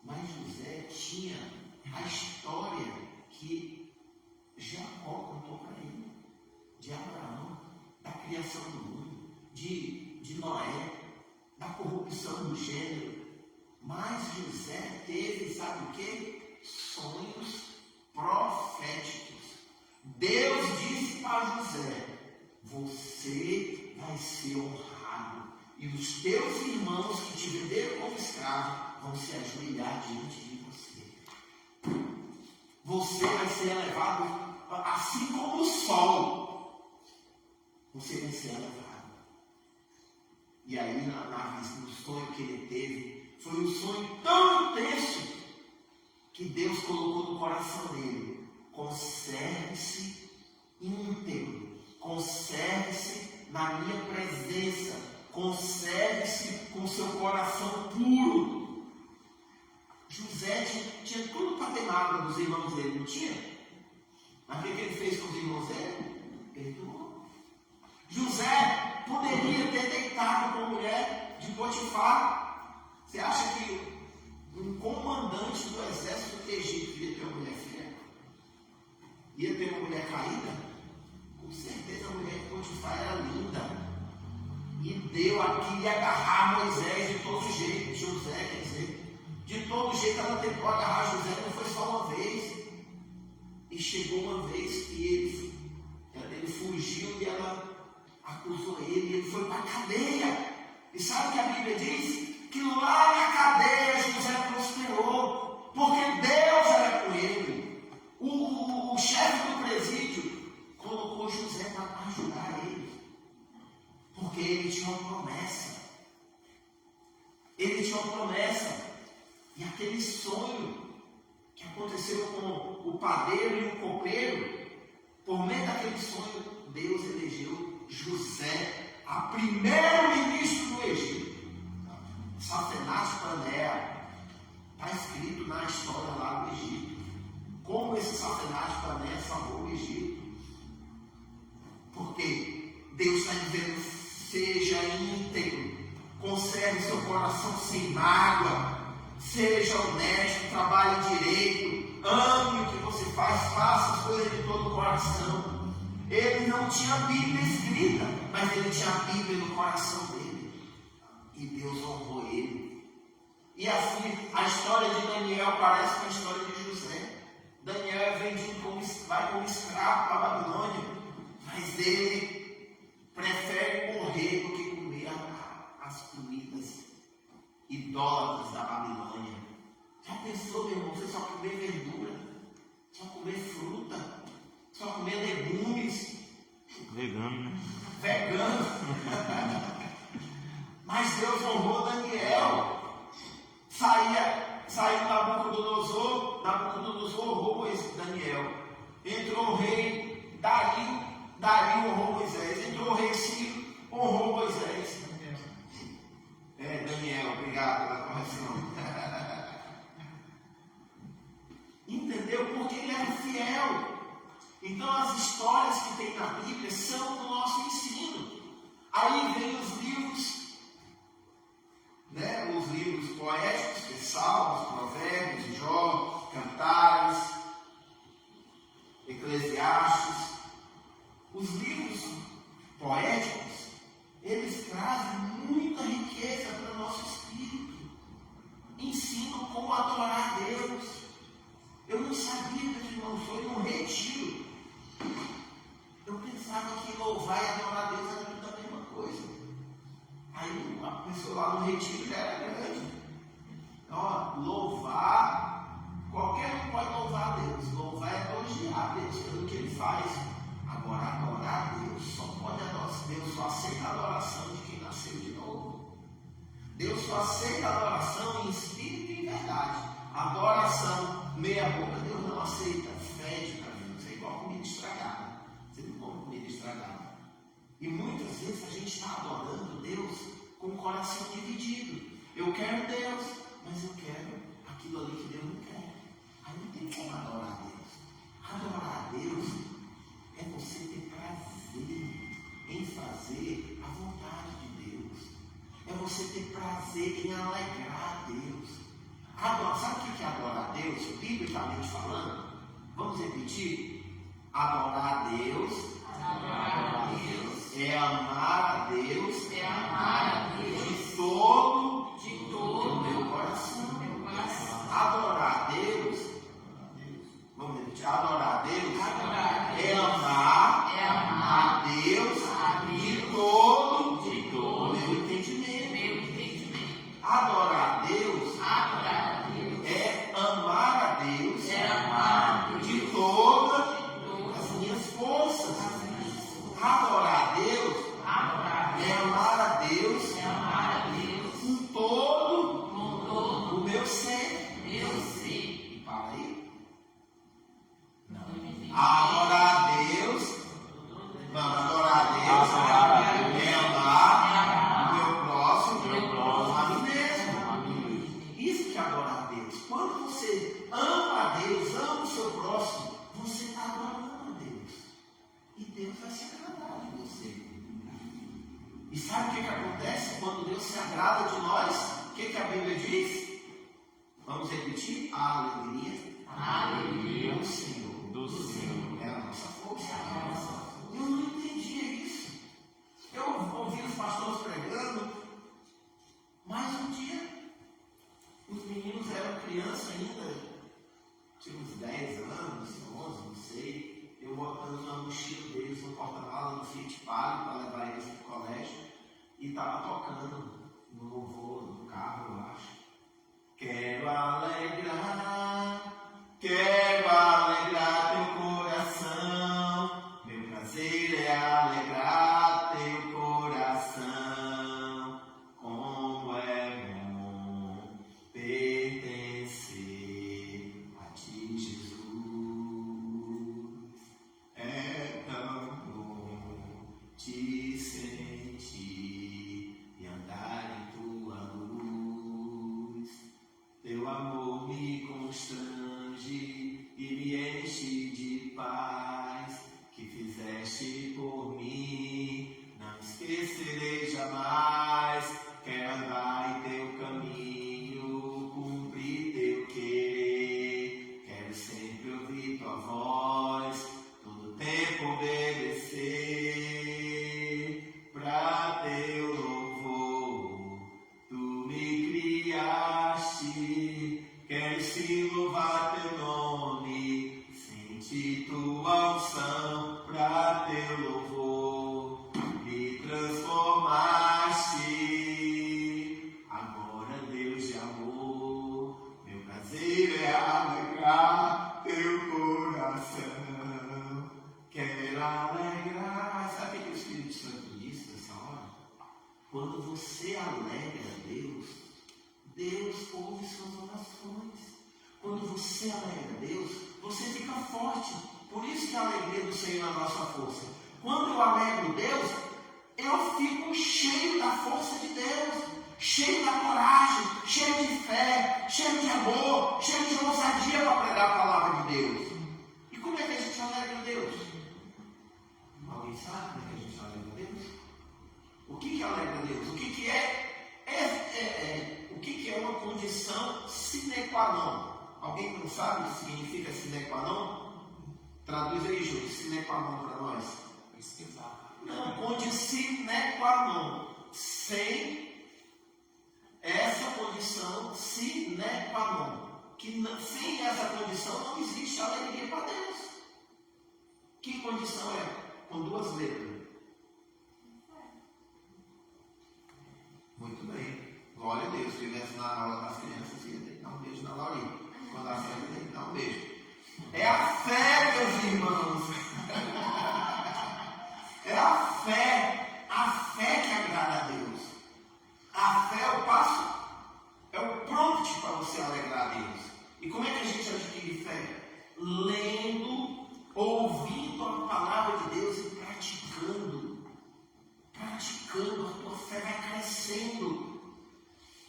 mas José tinha a história que Jacó contou para ele, de Abraão, da criação do mundo, de Noé, da corrupção do gênero. Mas José teve, sabe o que? Sonhos proféticos. Deus disse para José: você vai ser honrado, e os teus irmãos que te venderam como escravo vão se ajoelhar diante de você. Você vai ser elevado assim como o sol. Você vai ser elevado. E aí, no sonho que ele teve, foi um sonho tão intenso que Deus colocou no coração dele: conserve-se íntegro, conserve-se na minha presença, conserve-se com seu coração puro. José tinha tudo para ter mágoa dos irmãos dele, não tinha? Mas o que ele fez com os irmãos dele? Perdoou. José poderia ter deitado com a mulher, de Potifar. Você acha que um comandante do exército do Egito ia ter uma mulher fiel? Ia ter uma mulher caída? Com certeza a mulher de Potifar era linda. E deu aqui e agarrar Moisés de todo jeito, José, quer dizer, de todo jeito ela tentou agarrar José, não foi só uma vez. E chegou uma vez que ele fugiu e ela acusou ele, ele foi para a cadeia. E sabe o que a Bíblia diz? Que lá na cadeia José prosperou, porque Deus era com ele. O chefe do presídio colocou José para ajudar ele. Porque ele tinha uma promessa. Ele tinha uma promessa. E aquele sonho que aconteceu com o padeiro e o copeiro, por meio daquele sonho, Deus elegeu José a primeiro-ministro do Egito. Safenate-Paneah. Está escrito na história lá do Egito. Como esse Safenate-Paneah salvou o Egito. Porque Deus está dizendo: seja íntegro, conserve seu coração sem mágoa, seja honesto, trabalhe direito, ame o que você faz, faça as coisas de todo o coração. Ele não tinha a Bíblia escrita, mas ele tinha a Bíblia no coração dele. E Deus honrou ele. E assim, a história de Daniel parece com a história de José. Daniel é vendido vai como escravo para a Babilônia, mas ele prefere morrer do que comer as comidas idólatras da Babilônia. Já pensou, meu irmão, você só comer verdura, só comer fruta, só comer legumes? Vegano, né? Vegano. Mas Deus honrou Daniel. Saiu Nabucodonosor honrou Daniel. Entrou o rei Dario honrou Moisés. Entrou o rei Ciro, honrou Moisés. Daniel, obrigado pela correção. Entendeu? Porque ele era fiel. Então as histórias que tem na Bíblia são do nosso ensino. Aí vem os livros, os livros poéticos, que Salmos, Provérbios, Jó, Cantares, Eclesiastes. Os livros poéticos, eles trazem muita riqueza para o nosso espírito. Ensinam como adorar a Deus. Eu não sabia, meus irmãos, foi num retiro. Eu pensava que louvar e adorar a Deus era tudo a mesma coisa. Aí a pessoa lá no retiro já era grande. Então, louvar, qualquer um pode louvar a Deus. Louvar é elogiar a Deus pelo que ele faz. Agora, adorar a Deus, só pode adorar. Deus só aceita a adoração de quem nasceu de novo. Deus só aceita a adoração em espírito e em verdade. Adoração meia boca, Deus não aceita. Fede para mim. Isso é igual comida estragada. Você não come comida estragada. E muitas vezes a gente está adorando Deus com o coração dividido. Eu quero Deus, mas eu quero aquilo ali que Deus não quer. Aí não tem como adorar a Deus. Adorar a Deus é você ter prazer em fazer a vontade de Deus. É você ter prazer em alegrar a Deus. Sabe o que é adorar a Deus, biblicamente falando? Vamos repetir? Adorar a Deus, é amar a Deus, de todo o meu coração. Adorar a Deus, vamos repetir? Adorar a Deus é amar a Deus de todo o meu entendimento. Adorar a Deus é amar a Deus de todas as minhas forças. Adorar a Deus é amar a Deus com todo o meu ser. Para aí. Adorar a Deus. Vamos adorar a Deus. É amar o meu próximo, a mim mesmo. Isso que é adorar a Deus. Quando você ama a Deus, ama o seu próximo, você está adorando a Deus. E Deus vai se agradar de você. E sabe o que acontece quando Deus se agrada de nós? O que a Bíblia diz? Vamos repetir? A alegria do Senhor é a nossa força. Eu não entendia isso. Eu ouvi os pastores pregando, mas um dia os meninos eram crianças ainda, tinha uns 10 anos, 11, não sei. Eu botando na mochila deles no porta-mala do Fiat Palio para levar eles para o colégio e estava tocando no louvor do carro, eu acho. Quero alegrar teu coração. Meu prazer é alegrar teu coração. Como é bom pertencer a ti, Jesus. É tão bom te sentir e andar em tua luz. Teu amor me constrange e me enche de paz, que fizeste por mim, não esquecerei jamais. Quero andar em teu caminho, cumprir teu querer. Quero sempre ouvir tua voz, todo tempo obedecer. Pra teu louvor, tu me criaste. Quero sim louvar teu nome, sentir tua unção. Pra teu louvor, me transformaste. Agora, Deus de amor, meu prazer é alegrar teu coração. Quero alegrar. Sabe o que o Espírito Santo diz nessa hora? Quando você alegra Deus, Deus ouve suas orações. Quando você alegra Deus, você fica forte. Por isso que a alegria do Senhor é a nossa força. Quando eu alegro Deus, eu fico cheio da força de Deus, cheio da coragem, cheio de fé, cheio de amor, cheio de ousadia para pregar a palavra de Deus. E como é que a gente alegra Deus? Alguém sabe como é que a gente alegra Deus? O que alegra Deus? O que é uma condição sine qua non? Alguém não sabe o que significa sine qua non? Traduz aí, Júlio, sine qua non para nós. Pesquisar. Não, condição sine qua non. Sem essa condição sine qua non. Sem essa condição não existe alegria para Deus. Que condição é? Com duas letras. Muito bem. Glória a Deus. Se estivesse na aula das crianças, ia ter que dar um beijo na Laurinha. Quando a fé tem que dar um beijo. É a fé, meus irmãos. É a fé que agrada a Deus. A fé é o passo, é o prompt para você alegrar a Deus. E como é que a gente adquire fé? Lendo, ouvindo a palavra de Deus e praticando. Praticando, a tua fé vai crescendo.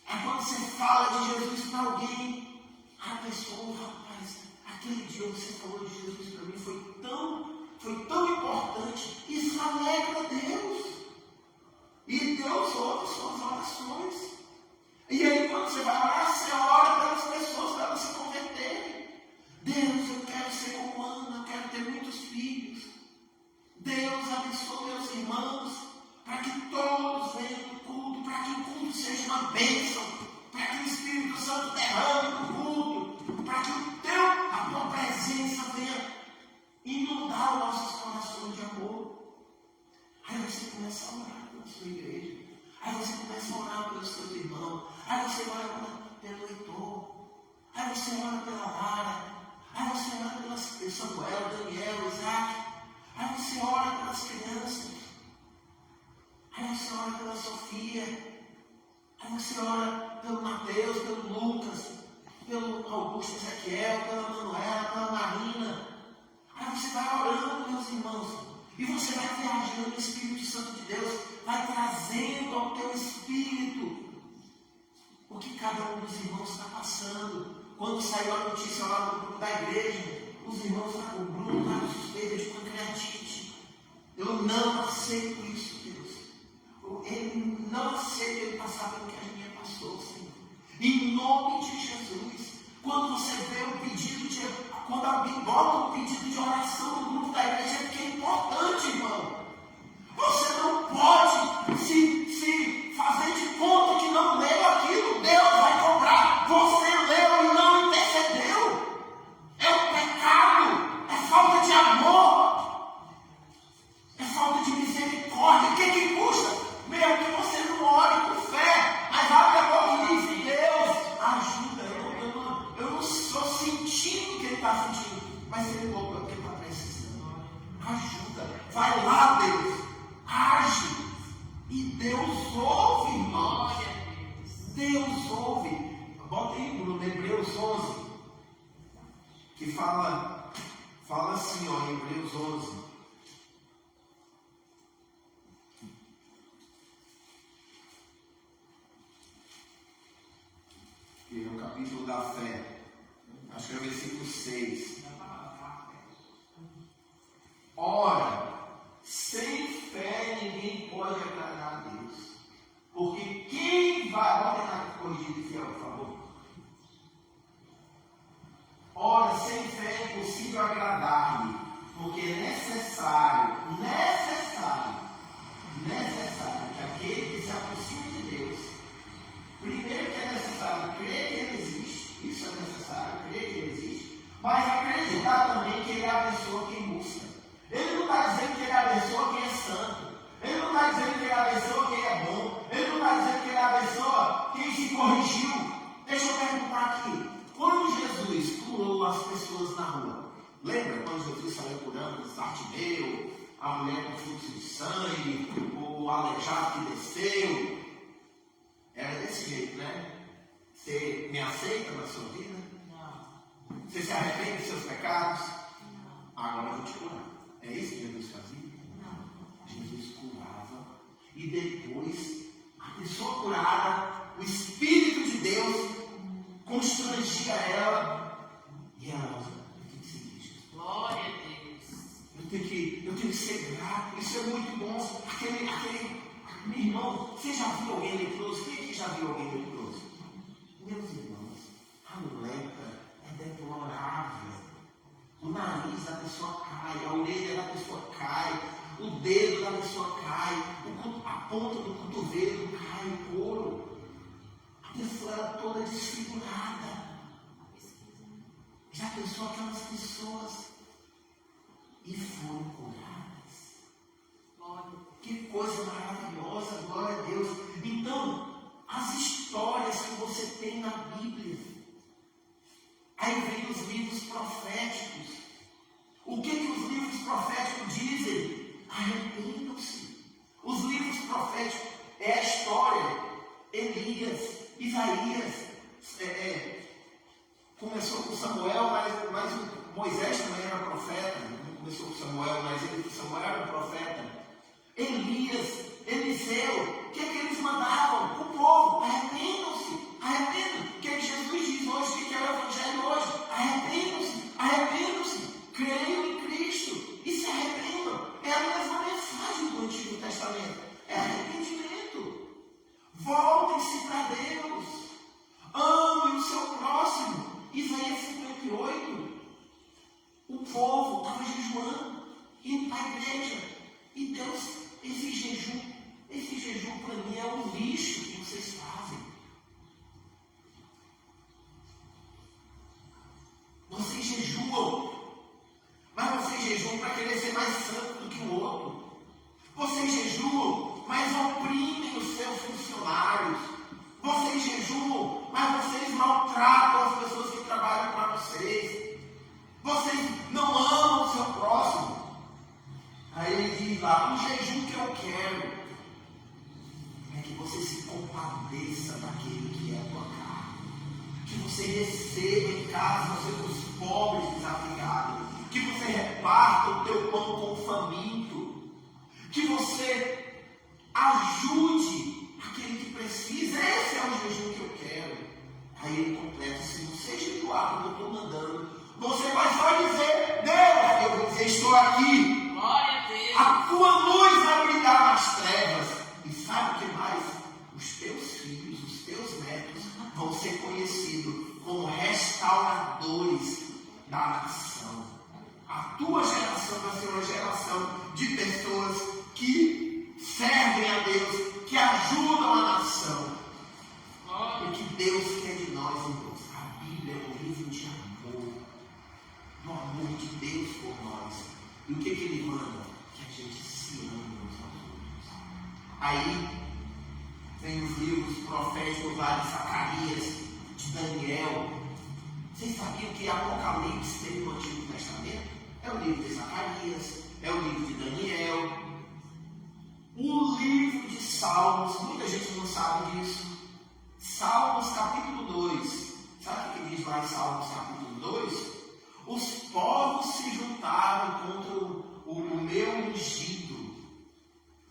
Aí quando você fala de Jesus para alguém, a pessoa, rapaz, aquele dia você falou de Jesus para mim, foi tão importante. Isso alegra Deus. E Deus ouve suas orações. E aí quando você vai orar, você ora pelas pessoas para elas se converterem. Deus, eu quero ser como Ana, eu quero ter muitos filhos. Deus abençoe meus irmãos, para que todos venham no culto, para que o culto seja uma bênção, para que o Espírito Santo derrame no culto, para que a tua presença venha inundar os nossos corações de amor. Aí você começa a orar pela sua igreja, aí você começa a orar pelos seus irmãos, aí você ora pelo Heitor, aí você ora pela Lara, aí você ora pelo Samuel, Daniel, Isaac, aí você ora pelas crianças, aí você ora pela Sofia, aí você ora pelo Mateus, pelo Lucas, pelo Augusto Ezequiel, pela Manuela, pela Marina. Aí você vai orando, meus irmãos, e você vai viajando no Espírito Santo de Deus, vai trazendo ao teu espírito o que cada um dos irmãos está passando. Quando saiu a notícia lá no grupo da igreja, os irmãos estavam com o Bruno lá suspeita de pancreatite. Eu não aceito isso, Deus. não aceito ele passar pelo que a gente passou, Senhor. Em nome de Jesus. Quando você vê o pedido quando alguém bota um pedido de oração no grupo da igreja, é porque é importante, irmão. Você não pode se fazer de conta que não leu aquilo. Deus vai cobrar. Você leu e não intercedeu. É um pecado. É falta de amor. É falta de misericórdia. O que custa? Meu, que você não ore com fé. Mas abre a boca e diz: Deus, ajuda. Eu não estou sentindo o que ele está sentindo. Mas ele louco, é o que ele está precisando. Ajuda. Vai lá, Deus. Age. E Deus ouve, irmãos. Deus ouve. Bota aí no Hebreus 11. Que fala assim, ó, em Hebreus 11. Que é o capítulo da fé. Acho que é o versículo 6. Ora, sem fé ninguém pode agradar a Deus. Porque quem vai... Bota na corrigida, fiel, por favor. Ora, sem fé é impossível agradar-lhe. Porque é necessário que aquele que se aproxime de Deus, primeiro que é necessário crer que ele existe. Isso é necessário, crer que ele existe. Mas acreditar também que ele abençoa quem busca. Ele não está dizendo que ele abençoa quem é santo. Ele não está dizendo que ele abençoa quem é bom. Ele não está dizendo que ele abençoa quem se corrigiu. Deixa eu perguntar aqui. Quando Jesus curou as pessoas na rua, lembra quando Jesus saiu curando o Bartimeu, a mulher com fluxo de sangue, o aleijado que desceu? Era desse jeito, né? Você me aceita na sua vida? Não. Você se arrepende dos seus pecados? Não. Agora eu vou te curar. É isso que Jesus fazia? Não. Jesus curava e depois a pessoa curada, o Espírito de Deus constrangia ela e ela, eu tenho que seguir Jesus. Glória a Deus. Eu tenho que ser grato. Isso é muito bom. Meu irmão, você já viu alguém leproso? Quem aqui já viu alguém leproso? Meus irmãos, a lepra é deplorável. O nariz da pessoa cai, a orelha da pessoa cai, o dedo da pessoa cai, a ponta do cotovelo cai, o couro. A pessoa era toda desfigurada. Já pensou aquelas pessoas e foram curadas? Glória. Que coisa maravilhosa, glória a Deus. Então, as histórias que você tem na Bíblia, aí vem os livros proféticos. O que os livros proféticos dizem? Arrependam-se. Os livros proféticos é a história. Elias, Isaías, começou com Samuel, mas Moisés também era profeta. Não começou com Samuel, mas Samuel era um profeta. Elias, Eliseu, o que eles mandavam? O povo, arrependam-se, arrependam. O que Jesus diz hoje, que é o Evangelho hoje? Arrependam-se, creiam em Cristo e se arrependam. É a mesma mensagem do Antigo Testamento, é arrependimento. Voltem-se para Deus, ame o seu próximo. Isaías 58, o povo estava jejuando, indo para a igreja, e Deus, esse jejum para mim é um lixo que vocês fazem. Vocês jejuam, mas vocês jejuam para querer ser mais santo do que o outro. Vocês jejuam, mas oprimem os seus funcionários. Vocês jejuam, mas vocês maltratam as pessoas que trabalham para vocês. Vocês não amam o seu próximo. Aí ele diz lá, o jejum que eu quero é que você se compadeça daquele que é a tua carne. Que você receba em casa os pobres desabrigados. Que você reparta o teu pão com o faminto. Que você ajude aquele que precisa. Esse é o jejum que eu quero. Aí ele completa, se você jejuar como eu estou mandando, você vai só dizer, Deus, eu vou dizer, estou aqui. Glória a Deus. A tua luz vai brilhar nas trevas. E sabe o que mais? ser conhecidos como restauradores da nação. A tua geração vai ser uma geração de pessoas que servem a Deus, que ajudam a nação. O que Deus quer de nós, irmãos? A Bíblia é um livro de amor, do amor de Deus por nós. E o que Ele manda? Que a gente se ame uns aos outros. Aí vem os livros proféticos lá de Zacarias, de Daniel. Vocês sabiam que Apocalipse tem no Antigo Testamento? É o livro de Zacarias, é o livro de Daniel, o livro de Salmos. Muita gente não sabe disso. Salmos capítulo 2. Sabe o que diz lá em Salmos capítulo 2? Os povos se juntaram contra o meu ungido.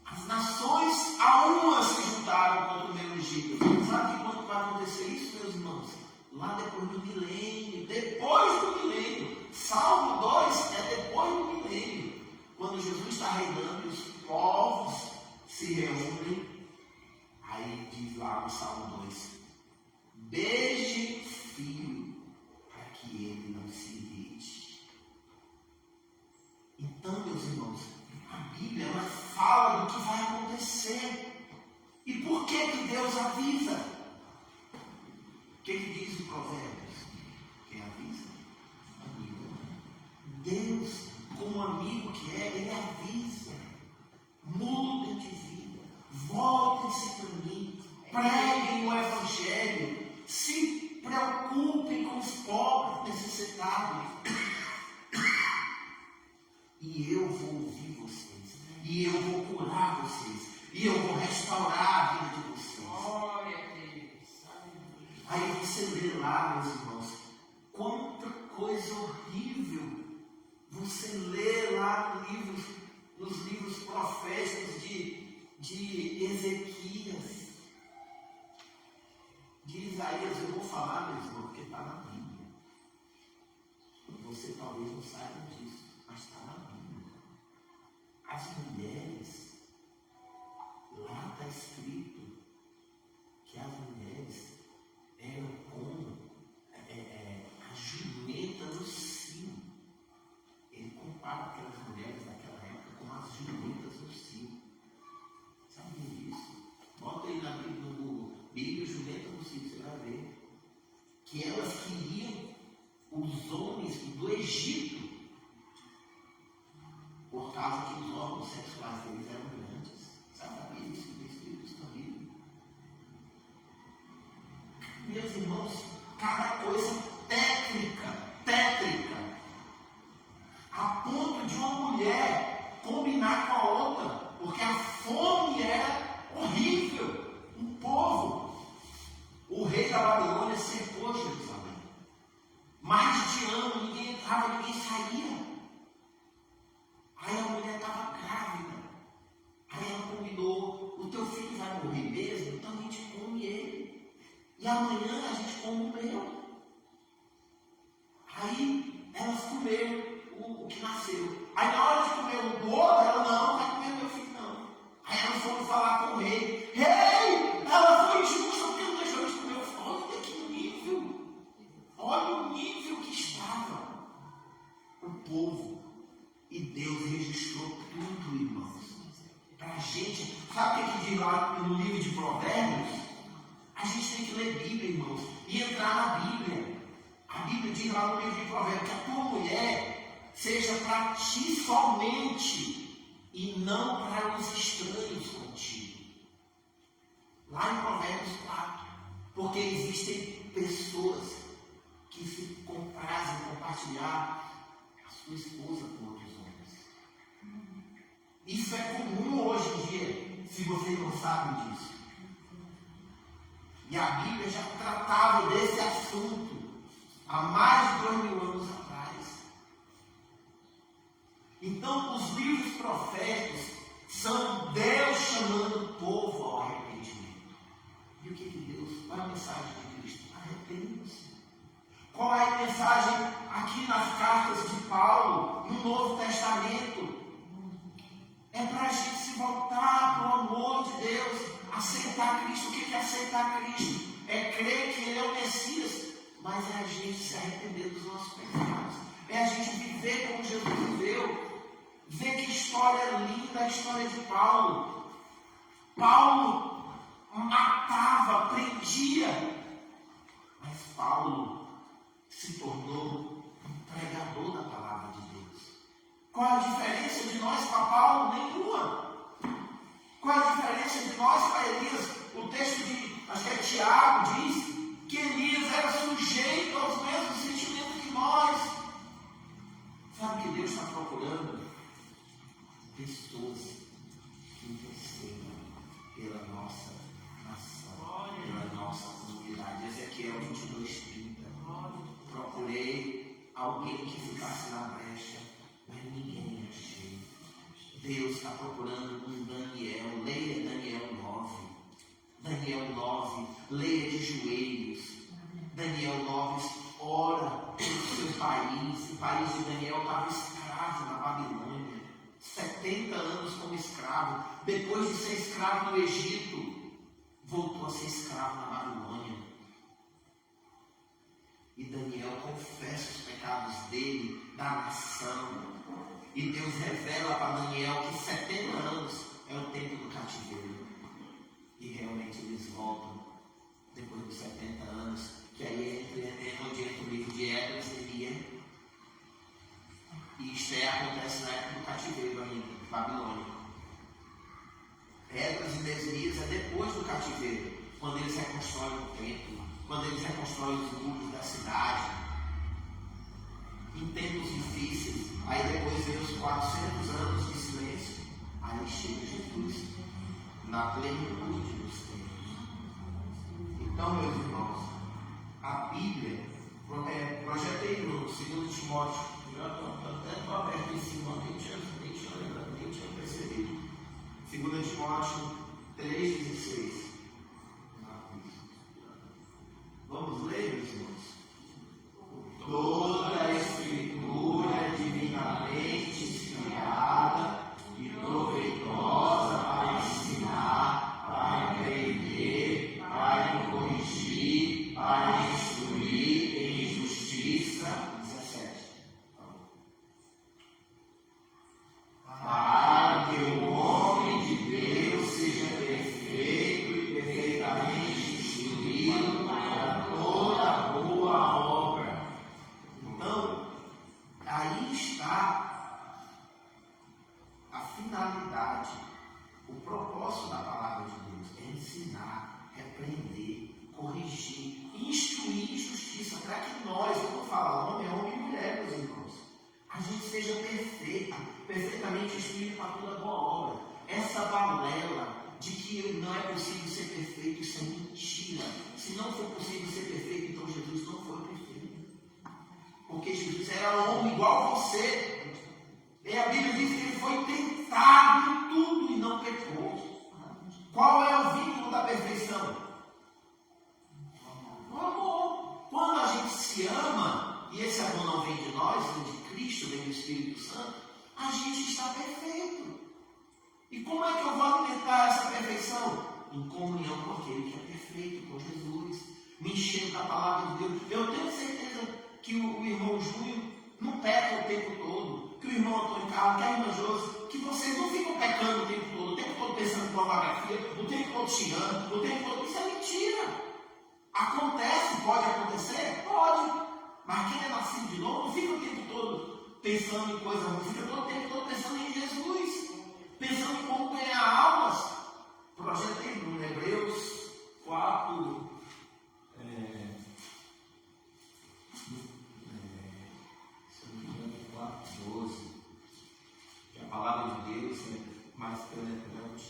As nações a uma se juntaram contra o meu ungido. Sabe quando vai acontecer isso, meus irmãos? Lá depois do milênio. Depois do milênio. Salmo 2 é depois do milênio. Quando Jesus está reinando e os povos se reúnem. Aí diz lá no Salmo 2: beije o filho para que ele não se irrite. Então, meus irmãos, a Bíblia ela fala do que vai acontecer. E por que Deus avisa? O que diz o Provérbios? Quem avisa? Amigo. Deus, como amigo que é, Ele avisa. Mudem de vida. Voltem-se para mim. Preguem o Evangelho. Se preocupem com os pobres necessitados. E eu vou ouvir vocês. E eu vou curar vocês. E eu vou restaurar a vida de vocês. Glória a Deus. Aí você lê lá, meus irmãos, quanta coisa horrível você lê lá nos livros proféticos de Ezequias, de Isaías. Eu vou falar, meus irmãos, porque está na Bíblia. Você talvez não saiba disso, mas está na Bíblia. As mulheres, lá está escrito que as mulheres eram como a jumenta no cio. Ele compara aquelas mulheres daquela época com as jumentas no cio. Sabe disso? Bota aí na Bíblia, no Google, Bíblia jumenta no cio, você vai ver. Que elas queriam os homens do Egito, por causa que os órgãos sexuais deles eram grandes. Sabe isso? Isso na Bíblia. Meus irmãos, cada coisa tétrica, a ponto de uma mulher combinar com a outra, porque a fome era horrível. Um povo, o rei da Babilônia cercou Jerusalém. Mais de ano, ninguém entrava, ninguém saía. Aí a mulher estava grávida. Aí ela combinou: o teu filho vai morrer mesmo, então a gente come ele. E amanhã a gente come o meu. Aí elas comeram o que nasceu. Aí na hora de comer o do outro, ela não vai comer meu filho, não. Aí elas foram falar com o rei: rei, ela foi injusta porque não deixou de comer o filho. Olha que nível. Olha o nível que estava o povo. E Deus registrou tudo, irmãos. Para a gente, sabe o que diz lá no livro de Provérbios? A gente tem que ler Bíblia, irmãos, e entrar na Bíblia. A Bíblia diz lá no livro de Provérbios que a tua mulher seja para ti somente e não para os estranhos contigo. Lá em Provérbios 4. Porque existem pessoas que se comprazem em compartilhar a sua esposa com outros homens. Isso é comum hoje em dia, se vocês não sabem disso. E a Bíblia já tratava desse assunto há mais de 2000 anos atrás. Então, os livros proféticos são Deus chamando o povo ao arrependimento. E o que Deus? Qual é a mensagem de Cristo? Arrependa-se. Qual é a mensagem aqui nas cartas de Paulo, no Novo Testamento? É para a gente se voltar para o amor de Deus, aceitar Cristo. O que é aceitar Cristo? É crer que Ele é o Messias mas é a gente se arrepender dos nossos pecados. É a gente viver como Jesus viveu. Ver que história linda a história de Paulo. Paulo matava, prendia. Mas Paulo se tornou um pregador da palavra de Deus. Qual a diferença de nós para Paulo? Nenhuma. Qual a diferença de nós para Elias? O texto de, acho que é Tiago, diz que Elias era sujeito aos mesmos sentimentos que nós. Sabe o que Deus está procurando? Pessoas que intercedam pela nossa nação, pela nossa comunidade. Ezequiel 22:30. Procurei alguém que ficasse na brecha, mas ninguém achei. Deus está procurando um Daniel. Leia Daniel 9. Daniel 9, leia de joelhos. Daniel 9, ora pelo seu país. O país de Daniel estava escravo na Babilônia. 70 anos como escravo. Depois de ser escravo no Egito, voltou a ser escravo na Babilônia. E Daniel confessa os pecados dele, da nação. E Deus revela para Daniel que 70 anos é o tempo do cativeiro. E realmente eles voltam depois dos 70 anos, que aí é onde entra o livro de Esdras e Neemias. E isto acontece na época do cativeiro ainda, Babilônia. Esdras e Neemias é depois do cativeiro, quando eles reconstroem o templo, quando eles reconstroem os muros da cidade. Em tempos difíceis, aí depois vem os 400 anos de silêncio, aí chega Jesus, na plenitude dos tempos. Então, meus irmãos, a Bíblia, projetei no 2 Timóteo, já estou aberto em cima, nem tinha percebido. 2 Timóteo 3,16. Vamos ler, meus irmãos? Toda a Escritura é divinamente inspirada e proveitosa para ensinar, para repreender, para corrigir, para instruir em justiça. 17. Para que o homem de Deus seja perfeito e perfeitamente instruído para toda boa obra. Então, aí está a finalidade, o propósito da palavra de Deus é ensinar, repreender, corrigir, instruir em justiça, para que nós, quando fala homem e mulher, meus irmãos, a gente seja perfeito, perfeitamente instruído para toda boa obra. Essa balela de que não é possível ser perfeito, isso é mentira. Se não for possível ser perfeito, então Jesus não foi perfeito. Porque Jesus era homem igual a você. E a Bíblia diz que ele foi tentado em tudo e não pecou. Qual é o vínculo da perfeição? O amor. Quando a gente se ama, e esse amor não vem de nós, vem de Cristo, vem do Espírito Santo, a gente está perfeito. E como é que eu vou alimentar essa perfeição? Em comunhão com aquele que é perfeito, com Jesus, me enchendo da palavra de Deus. Eu tenho certeza que o irmão Júnior não peca o tempo todo, que o irmão Antônio Carlos, que a irmã Josi, que vocês não ficam pecando o tempo todo pensando em pornografia, o tempo todo xingando, o tempo todo. Isso é mentira. Acontece, pode acontecer? Pode. Mas quem é nascido de novo não fica o tempo todo pensando em coisa ruim, fica todo o tempo todo pensando em Jesus, pensando em como ganhar almas. Projetei no Hebreus 4. Se não me engano, 4:12. Que a palavra de Deus é mais penetrante.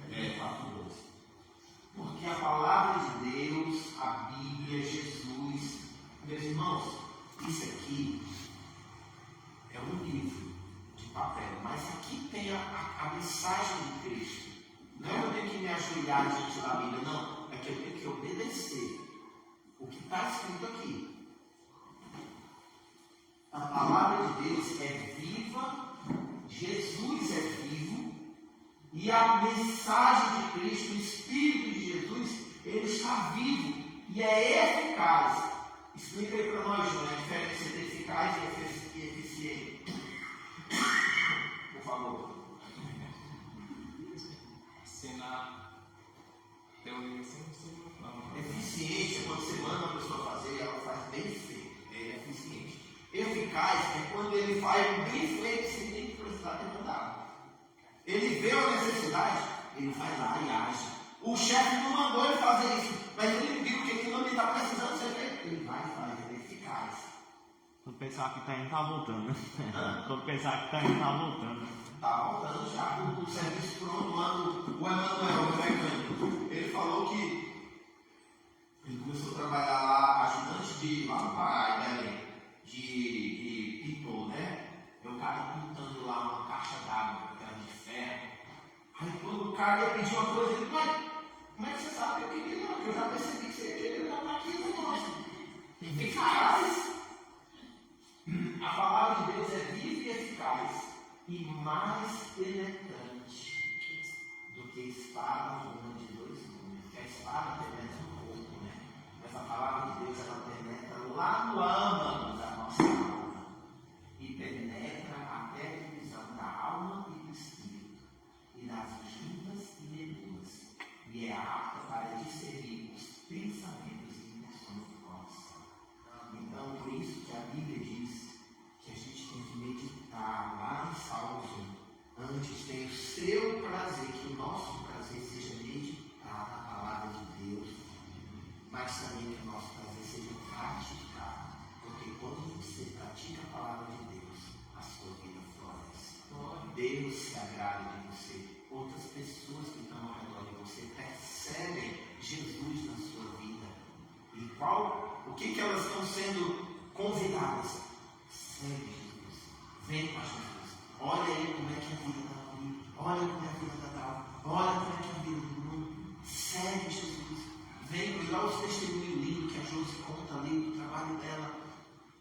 4:12. Porque a palavra de Deus, a Bíblia, Jesus, meus irmãos, isso aqui é um livro de papel, mas aqui tem a mensagem de Cristo. Não é que eu tenho que me ajoelhar diante da Bíblia, não. É que eu tenho que obedecer o que está escrito aqui. A palavra de Deus é viva, Jesus é vivo, e a mensagem de Cristo, o Espírito de Jesus, Ele está vivo e é eficaz. Explica aí para nós, João, a diferença entre eficaz e eficiente. Por favor. Ensinar teoria sem ser Eficiente é quando você manda a pessoa fazer e ela faz bem feito. É eficiente. Eficaz é quando ele faz bem feito sem nem precisar ter mandado. Ele vê a necessidade, ele vai lá e age. O chefe não mandou ele fazer isso, mas ele viu que aquilo não está precisando ser feito. Ele vai e faz, ele é eficaz. Quando pensar que tá indo, tá voltando. Quando pensar que tá indo, tá voltando. Está voltando já com o serviço pronto, o Emanuel, o mecânico. Ele falou que ele começou a trabalhar lá, ajudante de lá no Pará, em Belém, de people, né? É o cara pintando lá uma caixa d'água, aquela de ferro. Aí quando o cara ia pedir uma coisa, ele, mas como é que você sabe que eu queria? Não, eu já percebi que você queria dar aqui no negócio. Eficaz. A palavra de Deus é viva e eficaz e mais penetrante do que espada de dois gumes. Que a espada penetra no corpo, né? Mas a palavra de Deus ela penetra lá no âmago da nossa alma e penetra até a divisão da alma e do espírito e das juntas e medulas e é apta para discernir os pensamentos e intenções do coração. Então, por isso que a Bíblia diz que a gente tem que meditar lá em Salmos 1. Antes tem o seu prazer, que o nosso prazer seja meditar na palavra de Deus, mas também que o nosso prazer seja praticar. Porque quando você pratica a palavra de Deus, a sua vida floresce. Deus se agrada de você. Outras pessoas que estão ao redor de você percebem Jesus na sua vida. E o que elas estão sendo convidadas? Segue Jesus. Vem para Jesus. Olha aí como é que a vida está comigo. Olha como é a vida está tal. Olha como é que é a vida do mundo. Segue Jesus. Vem cuidar os testemunhos lindos que a Josi conta ali do trabalho dela.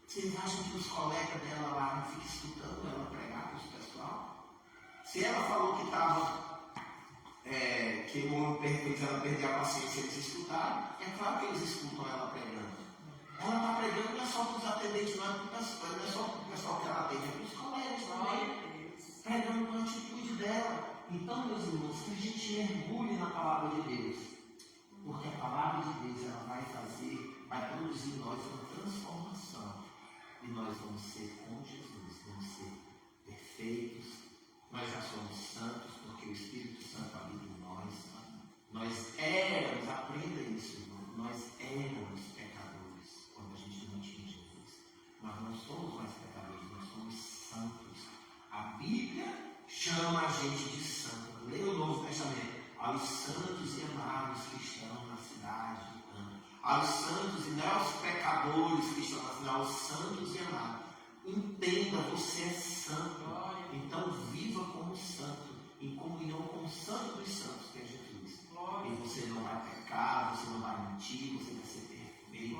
Vocês acham que os colegas dela lá não ficam escutando ela pregar para o pessoal? Se ela falou que estava que o homem fez ela perder a paciência, eles escutaram, é claro que eles escutam ela pregando. Ela está pregando não é só para os atendentes, não é só para o pessoal que ela atende, é para os colegas também. Pregando com a atitude dela. Então, meus irmãos, que a gente mergulhe na palavra de Deus. Porque a palavra de Deus ela vai produzir em nós uma transformação. E nós vamos ser com Jesus, vamos ser perfeitos. Nós já somos santos, porque o Espírito Santo habita em nós. Nós éramos, aprenda isso, irmão, nós éramos pecadores quando a gente não tinha Jesus. Nós não somos mais pecadores, nós somos santos. A Bíblia chama a gente de santo. Leia o Novo Testamento. Aos santos e amados que estão na cidade. Aos santos e não aos pecadores que estão na cidade, aos santos e amados. Entenda, você é santo. Então viva como santo, em comunhão com o santo dos santos, que é Jesus. E você não vai pecar, você não vai mentir, você vai ser perfeito.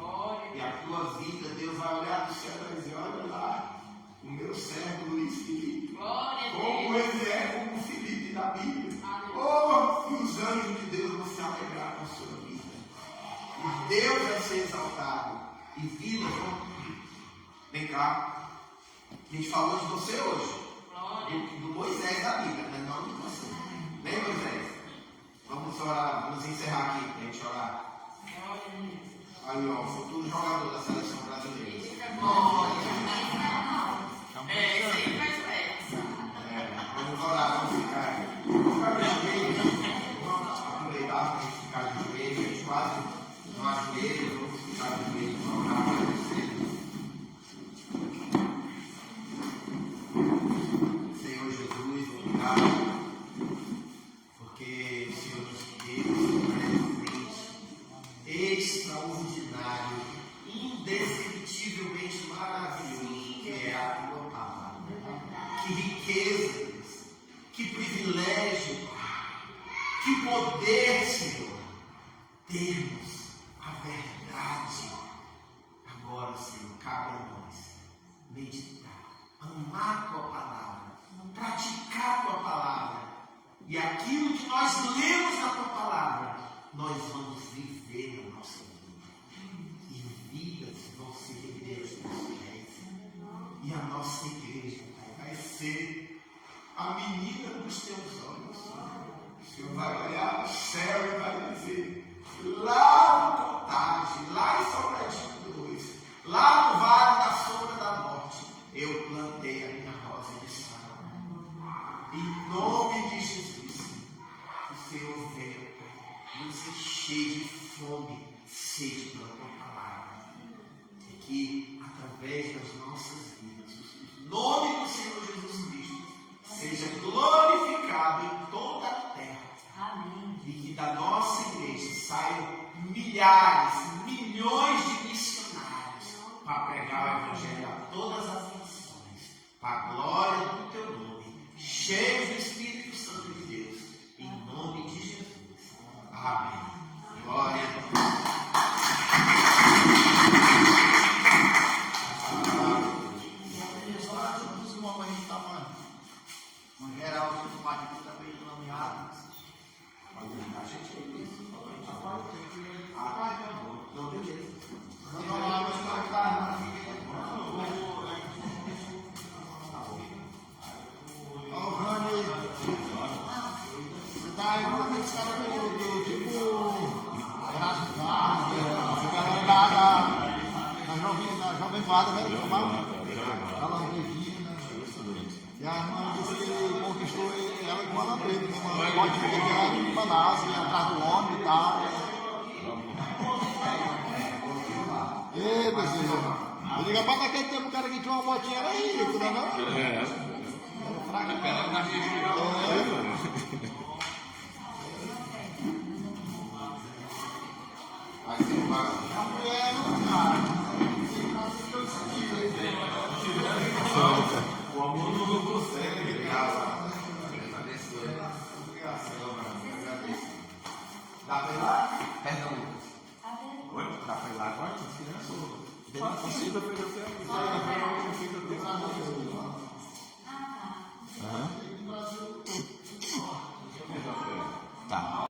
E a tua vida, Deus vai olhar do céu e vai dizer, olha lá, o meu servo Luiz Felipe. Como ele é como o Felipe da Bíblia. Oh, e os anjos de Deus vão se alegrar com a sua vida. E Deus vai ser exaltado. E vida, vem cá. A gente falou de você hoje. Do Moisés da Bíblia, mas não de você. Vem, Moisés. Vamos orar, vamos encerrar aqui para a gente orar. Aí, ó, futuro jogador da seleção brasileira. Vamos orar, vamos ficar de joelho. Vamos aproveitar para a gente ficar de joelho. A gente quase não ajoelha, vamos ficar de joelho para orar para você. Senhor Jesus, obrigado, porque o Senhor nos deu um presente extraordinário, indescritivelmente maravilhoso, que é a tua palavra. cheio de fome, sede pela tua palavra. E que, através das nossas vidas, o nome do Senhor Jesus Cristo seja glorificado em toda a terra. Amém. E que da nossa igreja saiam milhares, milhões de missionários para pregar o Evangelho a todas as nações, para a glória do teu nome, cheios do Espírito Santo de Deus, em nome de Jesus. Amém. Glória a Deus. Uma geral de tomate que está bem nomeado. Não, mas está claro. Olha o Rani. Você tá aí com aqueles caras do tipo. Graças a Deus. Galera da Jovem Guarda, vai tomar. Da Lamborghini. E a irmã disse que ele conquistou ela com uma lambreta, uma pode ficar ela em Manaus, atrás do homem e tal. Eita, senhor. Eu digo, rapaz, naquele tempo o cara que tinha uma motinha era rico, não é não? Aí tem uma. A mulher não, cara. O amor não consegue ligar. Dá pra ir lá? Perdão, Lucas. Oi? Dá pra ir lá agora? As crianças? Não consigo oferecer.